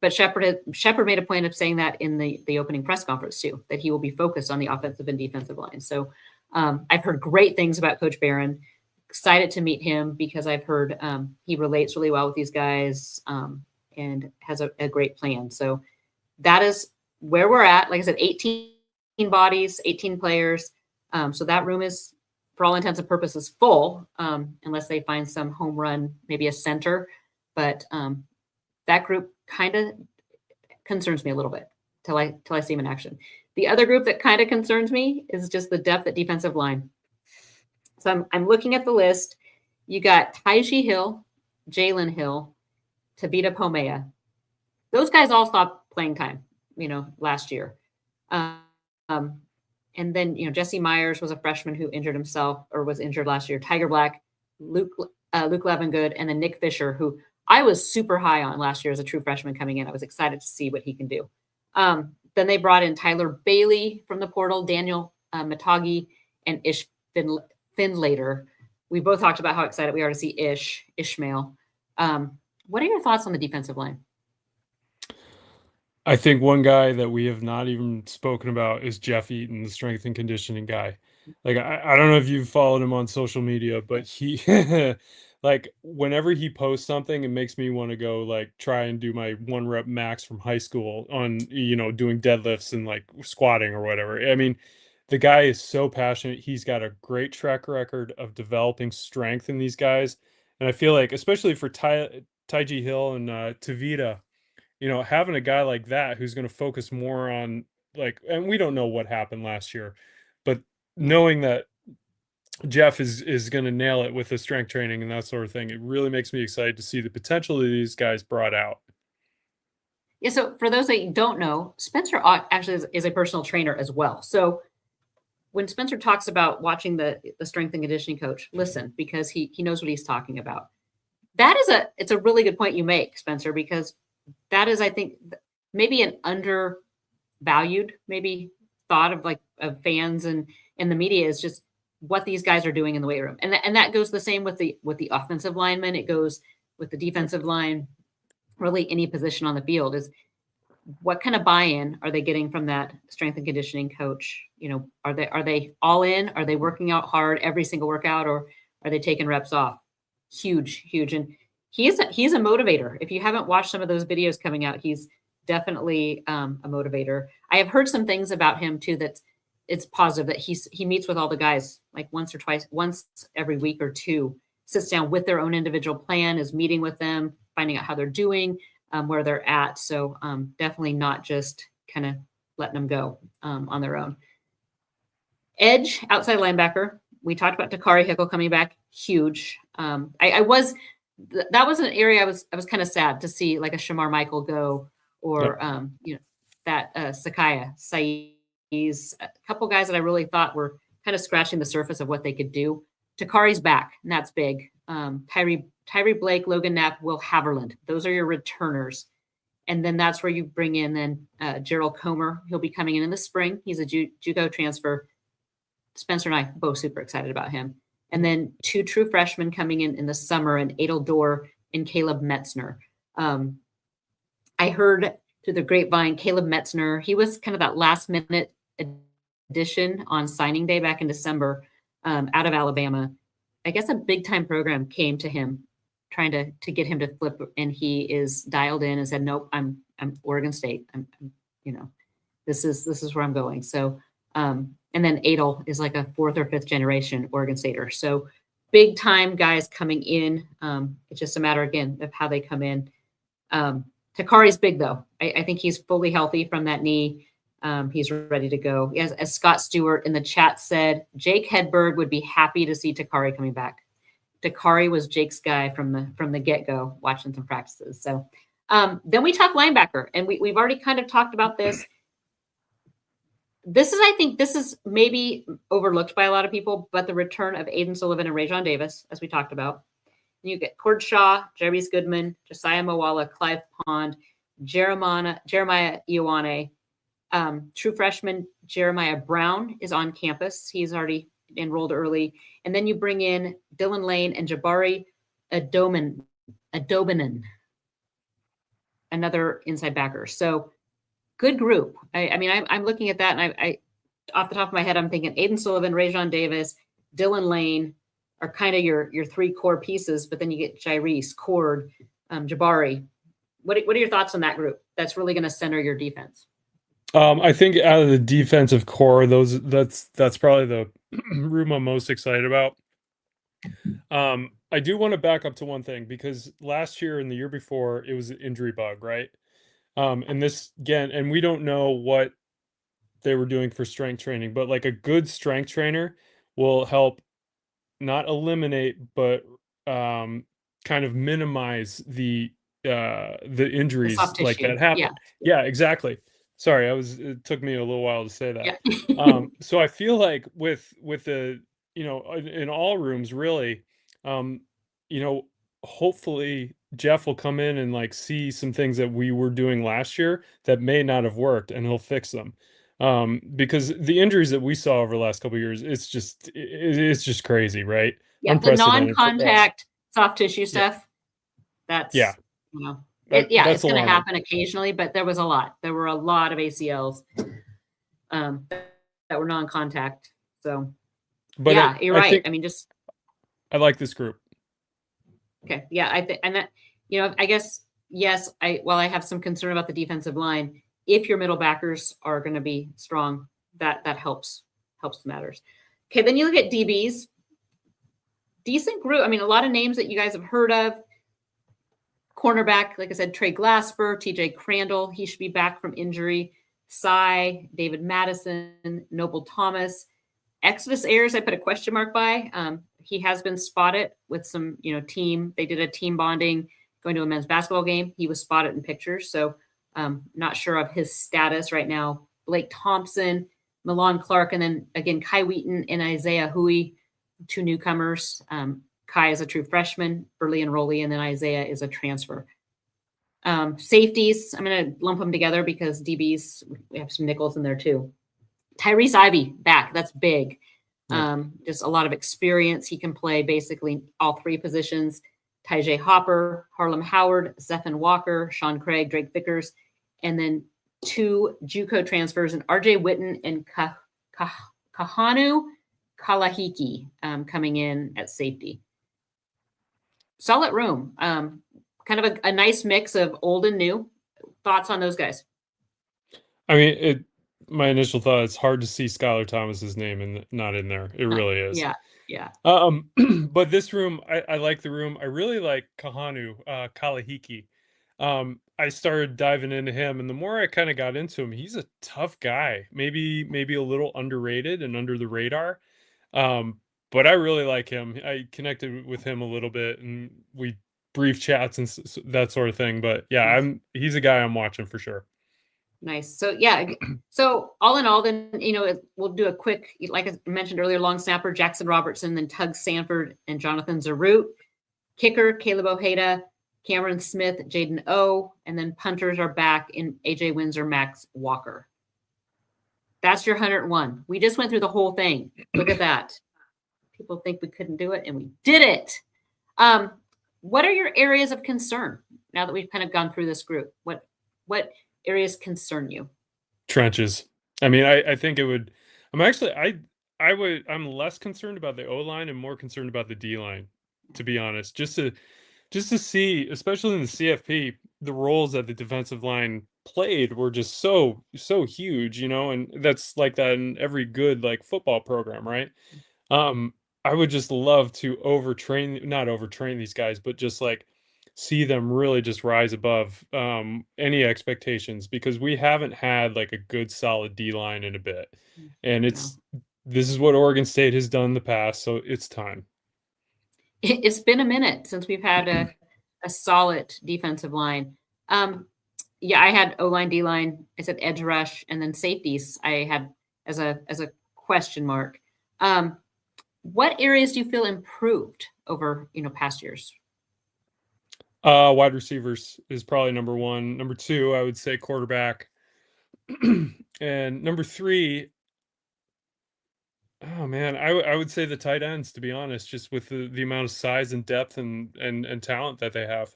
but Shepard made a point of saying that in the opening press conference too, that he will be focused on the offensive and defensive line. So I've heard great things about Coach Barron. Excited to meet him because I've heard he relates really well with these guys and has a great plan. So that is where we're at. Like I said, 18 bodies, 18 players. So that room is, for all intents and purposes, full, unless they find some home run, maybe a center. But that group kind of concerns me a little bit till I see him in action. The other group that kind of concerns me is just the depth at defensive line. So I'm looking at the list. You got Taiji Hill, Jalen Hill, Tavita Pomea. Those guys all stopped playing time, you know, last year. And then, you know, Jesse Myers was a freshman who injured himself or was injured last year. Tiger Black, Luke Levengood, and then Nick Fisher, who I was super high on last year as a true freshman coming in. I was excited to see what he can do. Then they brought in Tyler Bailey from the portal, Daniel Matagi, and Ish Finlater. We both talked about how excited we are to see Ishmael. What are your thoughts on the defensive line? I think one guy that we have not even spoken about is Jeff Eaton, the strength and conditioning guy. Like, I don't know if you've followed him on social media, but he, like, whenever he posts something, it makes me want to go, like, try and do my 1 rep max from high school on, you know, doing deadlifts and, like, squatting or whatever. I mean, the guy is so passionate. He's got a great track record of developing strength in these guys. And I feel like, especially for Taiji Hill and Tavita, you know, having a guy like that who's going to focus more on, like, and we don't know what happened last year, but knowing that Jeff is going to nail it with the strength training and that sort of thing, it really makes me excited to see the potential of these guys brought out. Yeah. So for those that don't know, Spencer actually is a personal trainer as well. So when Spencer talks about watching the strength and conditioning coach, listen, because he knows what he's talking about. That is it's a really good point you make, Spencer, because that is, I think, maybe an undervalued, maybe thought of like of fans and the media is just what these guys are doing in the weight room, and that goes the same with the offensive linemen. It goes with the defensive line. Really, any position on the field is what kind of buy-in are they getting from that strength and conditioning coach? You know, are they all in? Are they working out hard every single workout, or are they taking reps off? Huge, huge. And he's a motivator. If you haven't watched some of those videos coming out, he's definitely a motivator. I have heard some things about him too that it's positive, that he meets with all the guys like once every week or two, sits down with their own individual plan, is meeting with them, finding out how they're doing, where they're at. So definitely not just kind of letting them go on their own. Edge, outside linebacker. We talked about Takari Hickle coming back. Huge. That was an area I was kind of sad to see, like a Shamar Michael go, or that Sakaya Saiz, a couple guys that I really thought were kind of scratching the surface of what they could do. Takari's back, and that's big. Tyree Blake, Logan Knapp, Will Haverland. Those are your returners. And then that's where you bring in then Gerald Comer. He'll be coming in the spring. He's a JUCO transfer. Spencer and I both super excited about him. And then 2 true freshmen coming in the summer, and Adel Dorr and Caleb Metzner. I heard through the grapevine, Caleb Metzner, he was kind of that last minute addition on signing day back in December out of Alabama. I guess a big time program came to him trying to get him to flip, and he is dialed in and said, nope, I'm Oregon State. I'm this is where I'm going. So, and then Adel is like a 4th or 5th generation Oregon Stater. So big time guys coming in. It's just a matter again of how they come in. Takari's big though. I think he's fully healthy from that knee. He's ready to go. As Scott Stewart in the chat said, Jake Hedberg would be happy to see Takari coming back. Takari was Jake's guy from the get-go, watching some practices. So then we talk linebacker, and we've already kind of talked about this. I think this is maybe overlooked by a lot of people, but the return of Aiden Sullivan and Rajon Davis, as we talked about. You get Cord Shaw, Jeremy Goodman, Josiah Mawala, Clive Pond, Jeremiah Ioane. True freshman Jeremiah Brown is on campus. He's already enrolled early. And then you bring in Dylan Lane and Jabari Adobanen, another inside backer. So good group. I mean, I'm looking at that, and I off the top of my head, I'm thinking Aiden Sullivan, Rajon Davis, Dylan Lane are kind of your 3 core pieces, but then you get Jairese, Cord, Jabari. What are your thoughts on that group? That's really going to center your defense. I think out of the defensive core, that's probably the room I'm most excited about. I do want to back up to one thing, because last year and the year before it was an injury bug, right? And this again, and we don't know what they were doing for strength training, but like a good strength trainer will help not eliminate, but kind of minimize the injuries soft like tissue. that happen. Yeah, exactly. Sorry, it took me a little while to say that. Yeah. So I feel like with the, in all rooms really, hopefully Jeff will come in and like see some things that we were doing last year that may not have worked, and he'll fix them. Because the injuries that we saw over the last couple of years, it's just crazy, right? Yeah, the non-contact soft tissue stuff. That's it's going to happen occasionally, but there was a lot. There were a lot of ACLs that were non-contact. So, but yeah, you're right. I mean, I like this group. Okay, yeah, I think, and that, I guess yes. While I have some concern about the defensive line, if your middle backers are going to be strong, that helps matters. Okay, then you look at DBs. Decent group. I mean, a lot of names that you guys have heard of. Cornerback, like I said, Trey Glasper, TJ Crandall, he should be back from injury. Cy, David Madison, Noble Thomas. Exodus Ayers, I put a question mark by. He has been spotted with some, team. They did a team bonding going to a men's basketball game. He was spotted in pictures. So Not sure of his status right now. Blake Thompson, Milan Clark, and then again, Kai Wheaton and Isaiah Hui, two newcomers. Kai is a true freshman, early enrollee, and then Isaiah is a transfer. Safeties, I'm going to lump them together because DBs, we have some nickels in there too. Tyrese Ivy back, that's big. Just a lot of experience. He can play basically all three positions. Tyjae Hopper, Harlem Howard, Zephan Walker, Sean Craig, Drake Vickers, and then two JUCO transfers, and RJ Witten and Kahanu Kalahiki coming in at safety. Solid room. Kind of a nice mix of old and new. Thoughts on those guys? I mean, my initial thought, it's hard to see Skylar Thomas's name and not in there. It really is. Yeah. But this room, I like the room. I really like Kahanu Kalahiki. I started diving into him, and the more I kind of got into him, he's a tough guy. Maybe a little underrated and under the radar. But I really like him. I connected with him a little bit, and we brief chats and that sort of thing. But yeah, he's a guy I'm watching for sure. Nice. So yeah, so all in all, then we'll do a quick, like I mentioned earlier, long snapper Jackson Robertson, then Tug Sanford and Jonathan Zarut, kicker Caleb Ojeda, Cameron Smith, Jaden O, and then punters are back in AJ Windsor, Max Walker. That's your 101. We just went through the whole thing. Look at that. People think we couldn't do it, and we did it. What are your areas of concern now that we've kind of gone through this group? What areas concern you? Trenches. I mean, I think it would. I'm less concerned about the O-line and more concerned about the D-line, to be honest. Just to see, especially in the CFP, the roles that the defensive line played were just so huge, and that's like that in every good like football program, right? I would just love to not overtrain these guys, but just like see them really just rise above any expectations, because we haven't had like a good solid D-line in a bit. And this is what Oregon State has done in the past, so it's time. It's been a minute since we've had a solid defensive line. Yeah, I had O-line, D-line, I said edge rush, and then safeties I had as a question mark. What areas do you feel improved over past years? Wide receivers is probably number one. Number two, I would say quarterback. And number three, oh man, I would say the tight ends, to be honest, just with the amount of size and depth and talent that they have.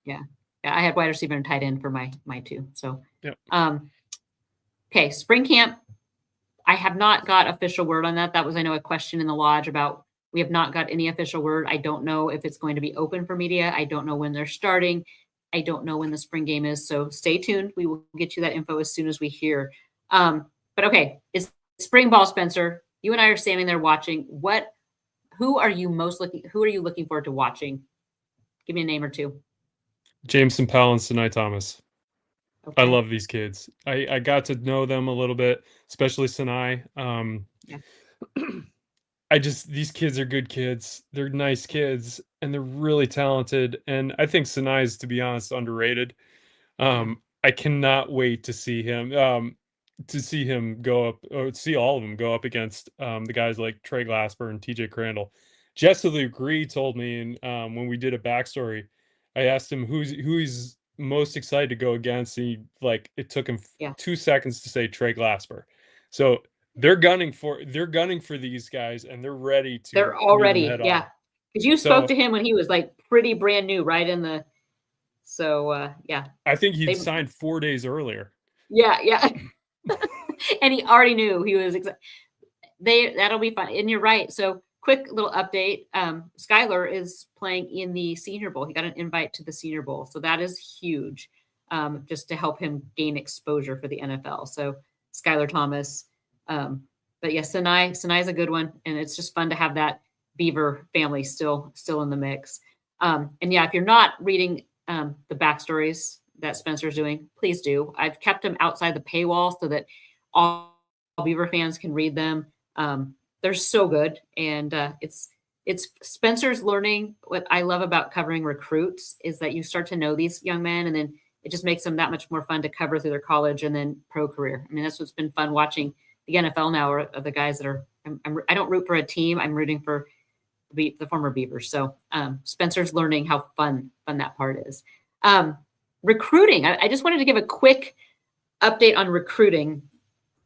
Yeah, I had wide receiver and tight end for my two. So, yep. Okay, spring camp. I have not got official word on that. That was, I know, a question in the lodge about. We have not got any official word. I don't know if it's going to be open for media. I don't know when they're starting. I don't know when the spring game is. So stay tuned. We will get you that info as soon as we hear. But okay, it's spring ball, Spencer. You and I are standing there watching. Who are you looking forward to watching? Give me a name or two. Jameson Powell and Sinai Thomas. Okay. I love these kids. I got to know them a little bit, especially Sinai. These kids are good kids. They're nice kids, and they're really talented. And I think Sinai is, to be honest, underrated. I cannot wait to see him go up, or see all of them go up against the guys like Trey Glasper and TJ Crandall. Jesse Legree told me, and when we did a backstory, I asked him who he's most excited to go against. And it took him 2 seconds to say Trey Glasper. So they're gunning for these guys, and they're ready to. They're already, yeah. Because you spoke to him when he was like pretty brand new, right in the. So yeah. I think he signed 4 days earlier. Yeah. And he already knew he was excited. That'll be fun. And you're right. So quick little update. Skylar is playing in the Senior Bowl. He got an invite to the Senior Bowl. So that is huge, just to help him gain exposure for the NFL. So Skylar Thomas. But yeah, Sinai's a good one. And it's just fun to have that Beaver family still in the mix. And yeah, if you're not reading the backstories that Spencer's doing, please do. I've kept them outside the paywall so that all Beaver fans can read them. They're so good. And it's Spencer's learning. What I love about covering recruits is that you start to know these young men, and then it just makes them that much more fun to cover through their college and then pro career. I mean, that's what's been fun watching the NFL now are the guys that are, I don't root for a team. I'm rooting for the former Beavers. So Spencer's learning how fun that part is. Recruiting. I just wanted to give a quick update on recruiting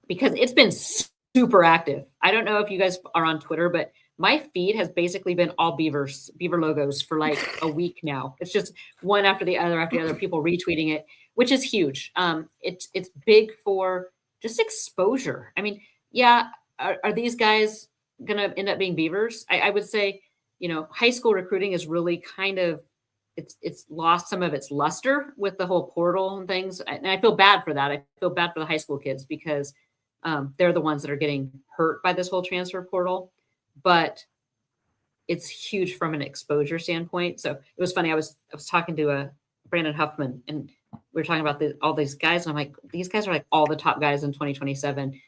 because it's been super active. I don't know if you guys are on Twitter, but my feed has basically been all Beaver logos for like a week now. It's just one after the other, people retweeting it, which is huge. It's big for just exposure. I mean, yeah, are these guys going to end up being Beavers? I would say, high school recruiting is really kind of, it's lost some of its luster with the whole portal and things. And I feel bad for that. I feel bad for the high school kids because they're the ones that are getting hurt by this whole transfer portal. But it's huge from an exposure standpoint. So it was funny. I was talking to Brandon Huffman, and we were talking about all these guys. And I'm like, these guys are like all the top guys in 2027.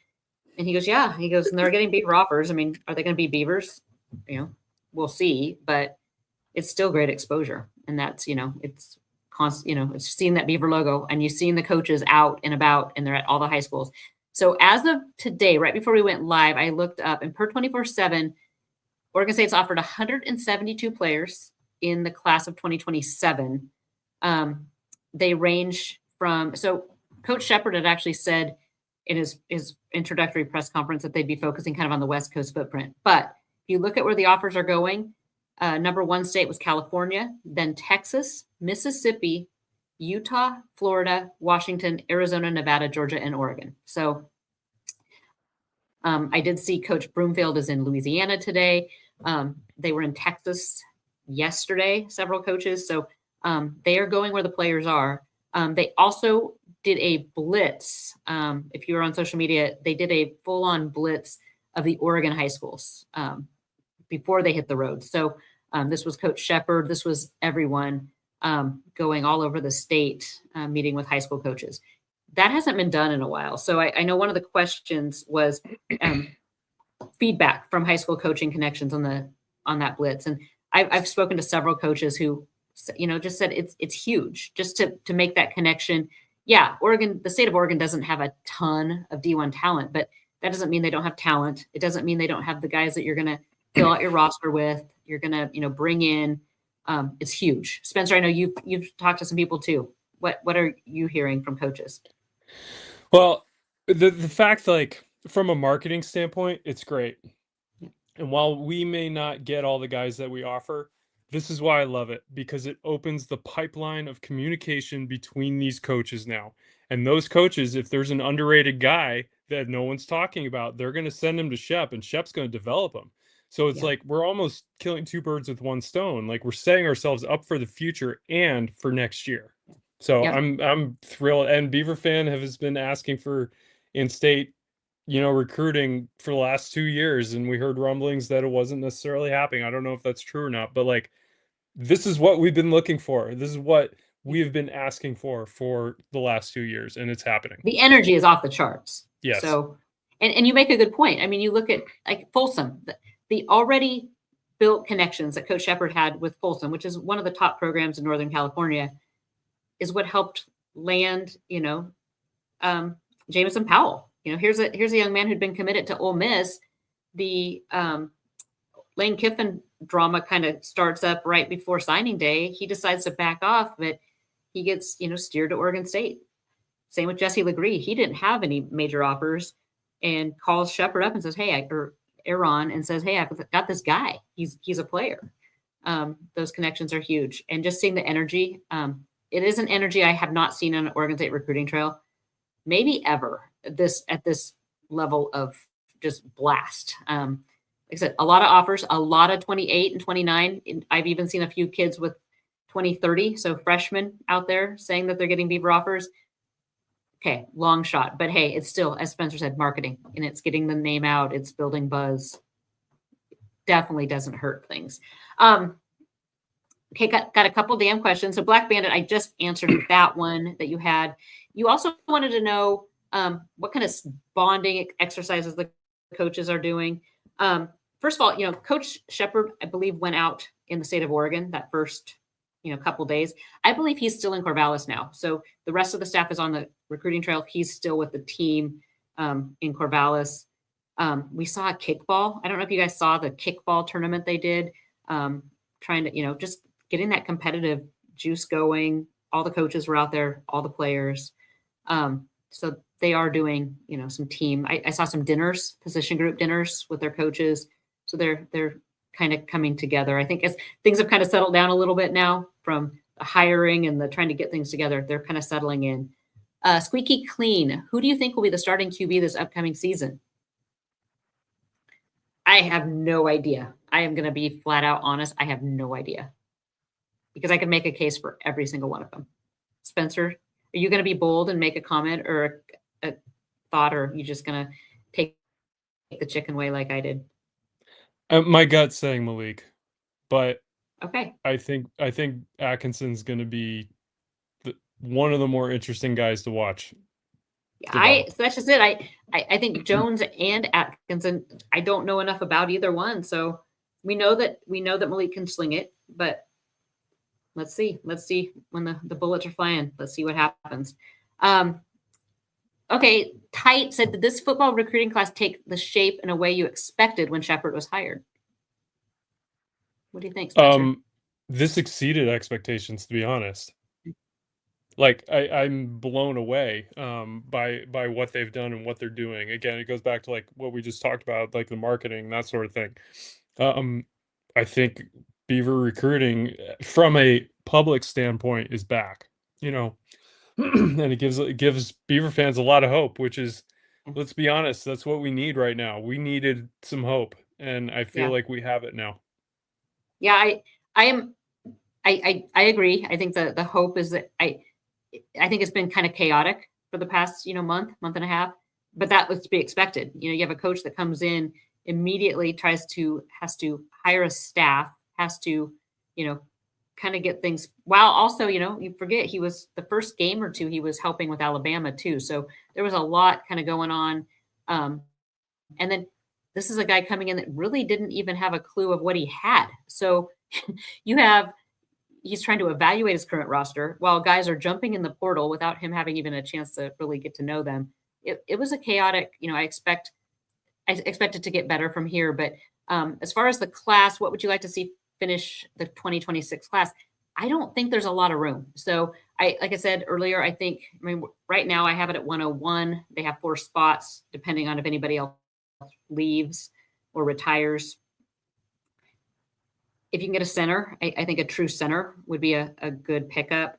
And he goes, yeah. He goes, and they're getting Beaver offers. I mean, are they going to be Beavers? We'll see. But it's still great exposure. And that's, it's constant, it's seeing that Beaver logo, and you've seen the coaches out and about, and they're at all the high schools. So as of today, right before we went live, I looked up, and per 24/7, Oregon State's offered 172 players in the class of 2027. They range from, so Coach Shepard had actually said in his introductory press conference that they'd be focusing kind of on the West Coast footprint. But if you look at where the offers are going, number one state was California, then Texas, Mississippi, Utah, Florida, Washington, Arizona, Nevada, Georgia, and Oregon. So I did see Coach Broomfield is in Louisiana today. They were in Texas yesterday, several coaches. So they are going where the players are. They also did a blitz. If you were on social media, they did a full-on blitz of the Oregon high schools before they hit the road. So this was Coach Shepard. This was everyone going all over the state, meeting with high school coaches. That hasn't been done in a while. So I know one of the questions was feedback from high school coaching connections on that blitz. And I've spoken to several coaches who, just said it's huge just to make that connection. Yeah, Oregon, the state of Oregon doesn't have a ton of D1 talent, but that doesn't mean they don't have talent. It doesn't mean they don't have the guys that you're going to fill out your roster with. You're going to, bring in. It's huge. Spencer, I know you've talked to some people too. What are you hearing from coaches? Well, the fact, like, from a marketing standpoint, it's great. Yeah. And while we may not get all the guys that we offer, this is why I love it, because it opens the pipeline of communication between these coaches now. And those coaches, if there's an underrated guy that no one's talking about, they're going to send him to Shep, and Shep's going to develop him. So it's like we're almost killing two birds with one stone. Like, we're setting ourselves up for the future and for next year. So I'm thrilled. And Beaver Fan has been asking for in-state, recruiting for the last 2 years, and we heard rumblings that it wasn't necessarily happening. I don't know if that's true or not, but like, this is what we've been looking for. This is what we've been asking for the last 2 years, and it's happening. The energy is off the charts. Yes. So, and you make a good point. I mean, you look at like Folsom, the already built connections that Coach Shepard had with Folsom, which is one of the top programs in Northern California, is what helped land, Jamison Powell. Here's a young man who'd been committed to Ole Miss. The Lane Kiffin drama kind of starts up right before signing day. He decides to back off, but he gets, steered to Oregon State. Same with Jesse Legree. He didn't have any major offers and calls Shepard up and says, or Aaron, and says, hey, I've got this guy. He's a player. Those connections are huge. And just seeing the energy, it is an energy I have not seen on an Oregon State recruiting trail, maybe ever, at this level of just blast. Like I said, a lot of offers, a lot of 28 and 29. I've even seen a few kids with 2030, so freshmen out there saying that they're getting Beaver offers. Okay, long shot. But hey, it's still, as Spencer said, marketing, and it's getting the name out. It's building buzz. Definitely doesn't hurt things. Okay, got a couple damn questions. So Black Bandit, I just answered that one that you had. You also wanted to know what kind of bonding exercises the coaches are doing. First of all, Coach Shepard, I believe, went out in the state of Oregon that first, couple days. I believe he's still in Corvallis now. So the rest of the staff is on the recruiting trail. He's still with the team in Corvallis. We saw a kickball. I don't know if you guys saw the kickball tournament they did, trying to, just getting that competitive juice going. All the coaches were out there, all the players. So they are doing, some team. I saw some dinners, position group dinners with their coaches. So they're kind of coming together. I think as things have kind of settled down a little bit now from the hiring and the trying to get things together, they're kind of settling in. Squeaky clean. Who do you think will be the starting QB this upcoming season? I have no idea. I am going to be flat out honest. I have no idea because I could make a case for every single one of them. Spencer, are you going to be bold and make a comment or a thought, or are you just going to take the chicken way like I did? My gut's saying Malik, but Okay. I think Atkinson's going to be one of the more interesting guys to watch. So that's just it. I think Jones and Atkinson, I don't know enough about either one. So we know that Malik can sling it, but let's see when the bullets are flying. Let's see what happens. Okay. Tight said, did this football recruiting class take the shape in a way you expected when Shepard was hired? What do you think, Spencer? This exceeded expectations, to be honest. Like I'm blown away by what they've done and what they're doing. Again, it goes back to like what we just talked about, like the marketing, that sort of thing. I think Beaver recruiting from a public standpoint is back, and it gives Beaver fans a lot of hope, which is, let's be honest, that's what we need right now. We needed some hope, and I feel like we have it now. Yeah, I agree. I think the hope is that I think it's been kind of chaotic for the past, month and a half, but that was to be expected. You have a coach that comes in immediately, has to hire a staff, has to, kind of get things, while also, you forget he was the first game or two, he was helping with Alabama too. So there was a lot kind of going on. And then this is a guy coming in that really didn't even have a clue of what he had. So he's trying to evaluate his current roster while guys are jumping in the portal without him having even a chance to really get to know them. It was a chaotic, I expect it to get better from here. But as far as the class, what would you like to see finish the 2026 class? I don't think there's a lot of room. So like I said earlier, I mean, right now I have it at 101. They have 4 spots, depending on if anybody else leaves or retires. If you can get a center, I think a true center would be a good pickup.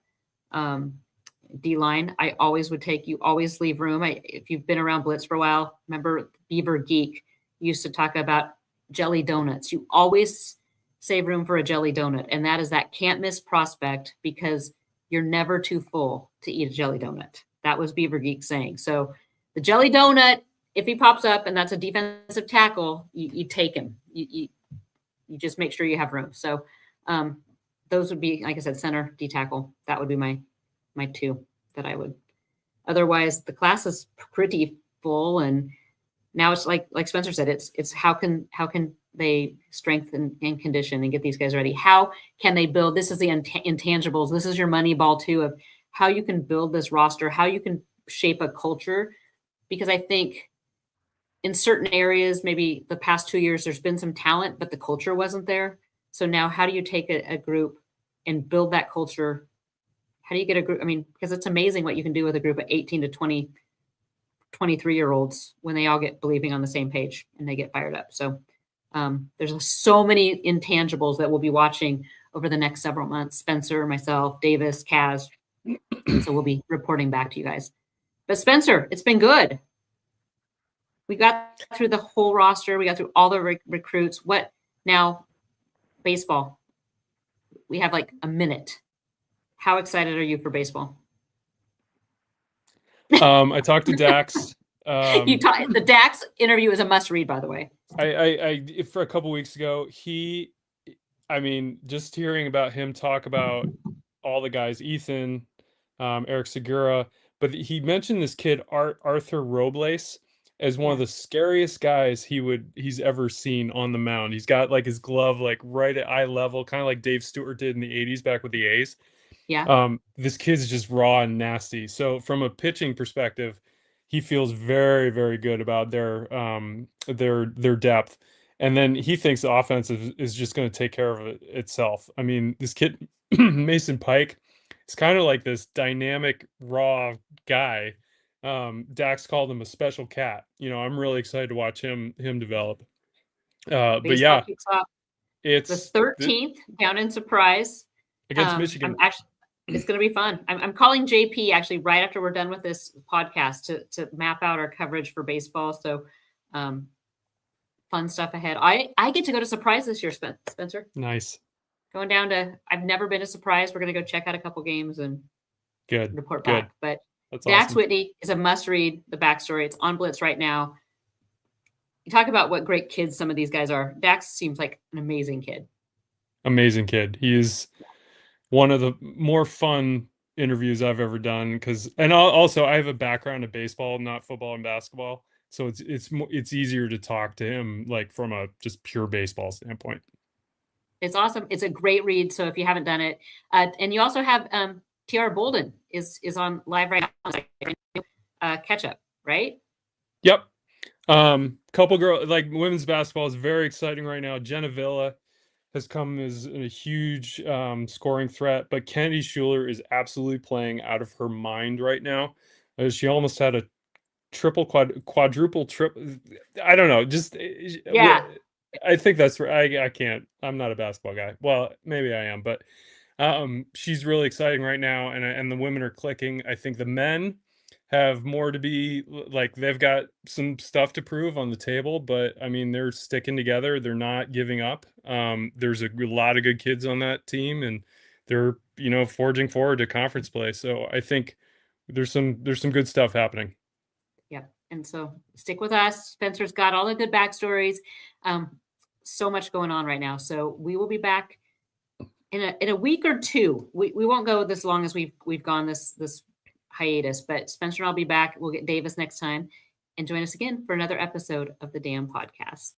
D-line, I always would take. You always leave room. If you've been around Blitz for a while, remember Beaver Geek used to talk about jelly donuts. You always save room for a jelly donut, and that is that can't miss prospect because you're never too full to eat a jelly donut. That was Beaver Geek saying. So the jelly donut, if he pops up and that's a defensive tackle, you take him. You just make sure you have room. So those would be, like I said, center, D tackle. That would be my 2 that I would. Otherwise, the class is pretty full, and now it's like Spencer said, it's how can they strengthen and condition and get these guys ready? How can they build? This is the intangibles. This is your money ball too, of how you can build this roster, how you can shape a culture. Because I think in certain areas, maybe the past 2 years, there's been some talent, but the culture wasn't there. So now how do you take a group and build that culture? How do you get a group? I mean, because it's amazing what you can do with a group of 18 to 20, 23-year-olds when they all get believing on the same page and they get fired up. So there's so many intangibles that we'll be watching over the next several months. Spencer, myself, Davis, Kaz. So we'll be reporting back to you guys. But Spencer, it's been good. We got through the whole roster. We got through all the recruits. What now? Baseball. We have like a minute. How excited are you for baseball? I talked to Dax. The Dax interview is a must read, by the way. I for a couple weeks ago, just hearing about him talk about all the guys, Ethan, Eric Segura, but he mentioned this kid, Arthur Robles. as one of Yeah. the scariest guys he's ever seen on the mound. He's got like his glove like right at eye level, kind of like Dave Stewart did in the 80s back with the A's. Yeah. This kid's just raw and nasty. So from a pitching perspective, he feels very, very good about their depth. And then he thinks the offense is just going to take care of itself. I mean, this kid Mason Pike is kind of like this dynamic, raw guy. Dax called him a special cat. I'm really excited to watch him develop. But Baseball yeah, kicks off the it's 13th down in Surprise. against I'm Michigan. actually, it's going to be fun. I'm calling JP actually right after we're done with this podcast to map out our coverage for baseball. So, fun stuff ahead. I get to go to Surprise this year, Spencer. Nice. Going down to, I've never been to Surprise. We're going to go check out a couple games and Good. report Good. back. But That's Dax awesome. Whitney is a must read. The backstory, it's on Blitz right now. You talk about what great kids some of these guys are. Dax seems like an amazing kid. Amazing kid. He is one of the more fun interviews I've ever done and also I have a background in baseball, not football and basketball, so it's easier to talk to him like from a just pure baseball standpoint. It's awesome. It's a great read. So if you haven't done it, and you also have TR Bolden is on live right now. Catch up, right? Yep. Couple girl like women's basketball is very exciting right now. Jenna Villa has come as a huge scoring threat, but Kennedy Schuler is absolutely playing out of her mind right now. She almost had a quadruple triple. I don't know. Just Yeah. I think that's right. I can't. I'm not a basketball guy. Well, maybe I am, but she's really exciting right now, and the women are clicking. I think the men have more to be like they've got some stuff to prove on the table, but I mean they're sticking together. They're not giving up. There's a lot of good kids on that team, and they're forging forward to conference play. So I think there's some good stuff happening. Yeah. And so stick with us. Spencer's got all the good backstories. So much going on right now. So we will be back in a week or two. We won't go this long as we've gone this hiatus, but Spencer and I'll be back. We'll get Davis next time, and join us again for another episode of the Damn Podcast.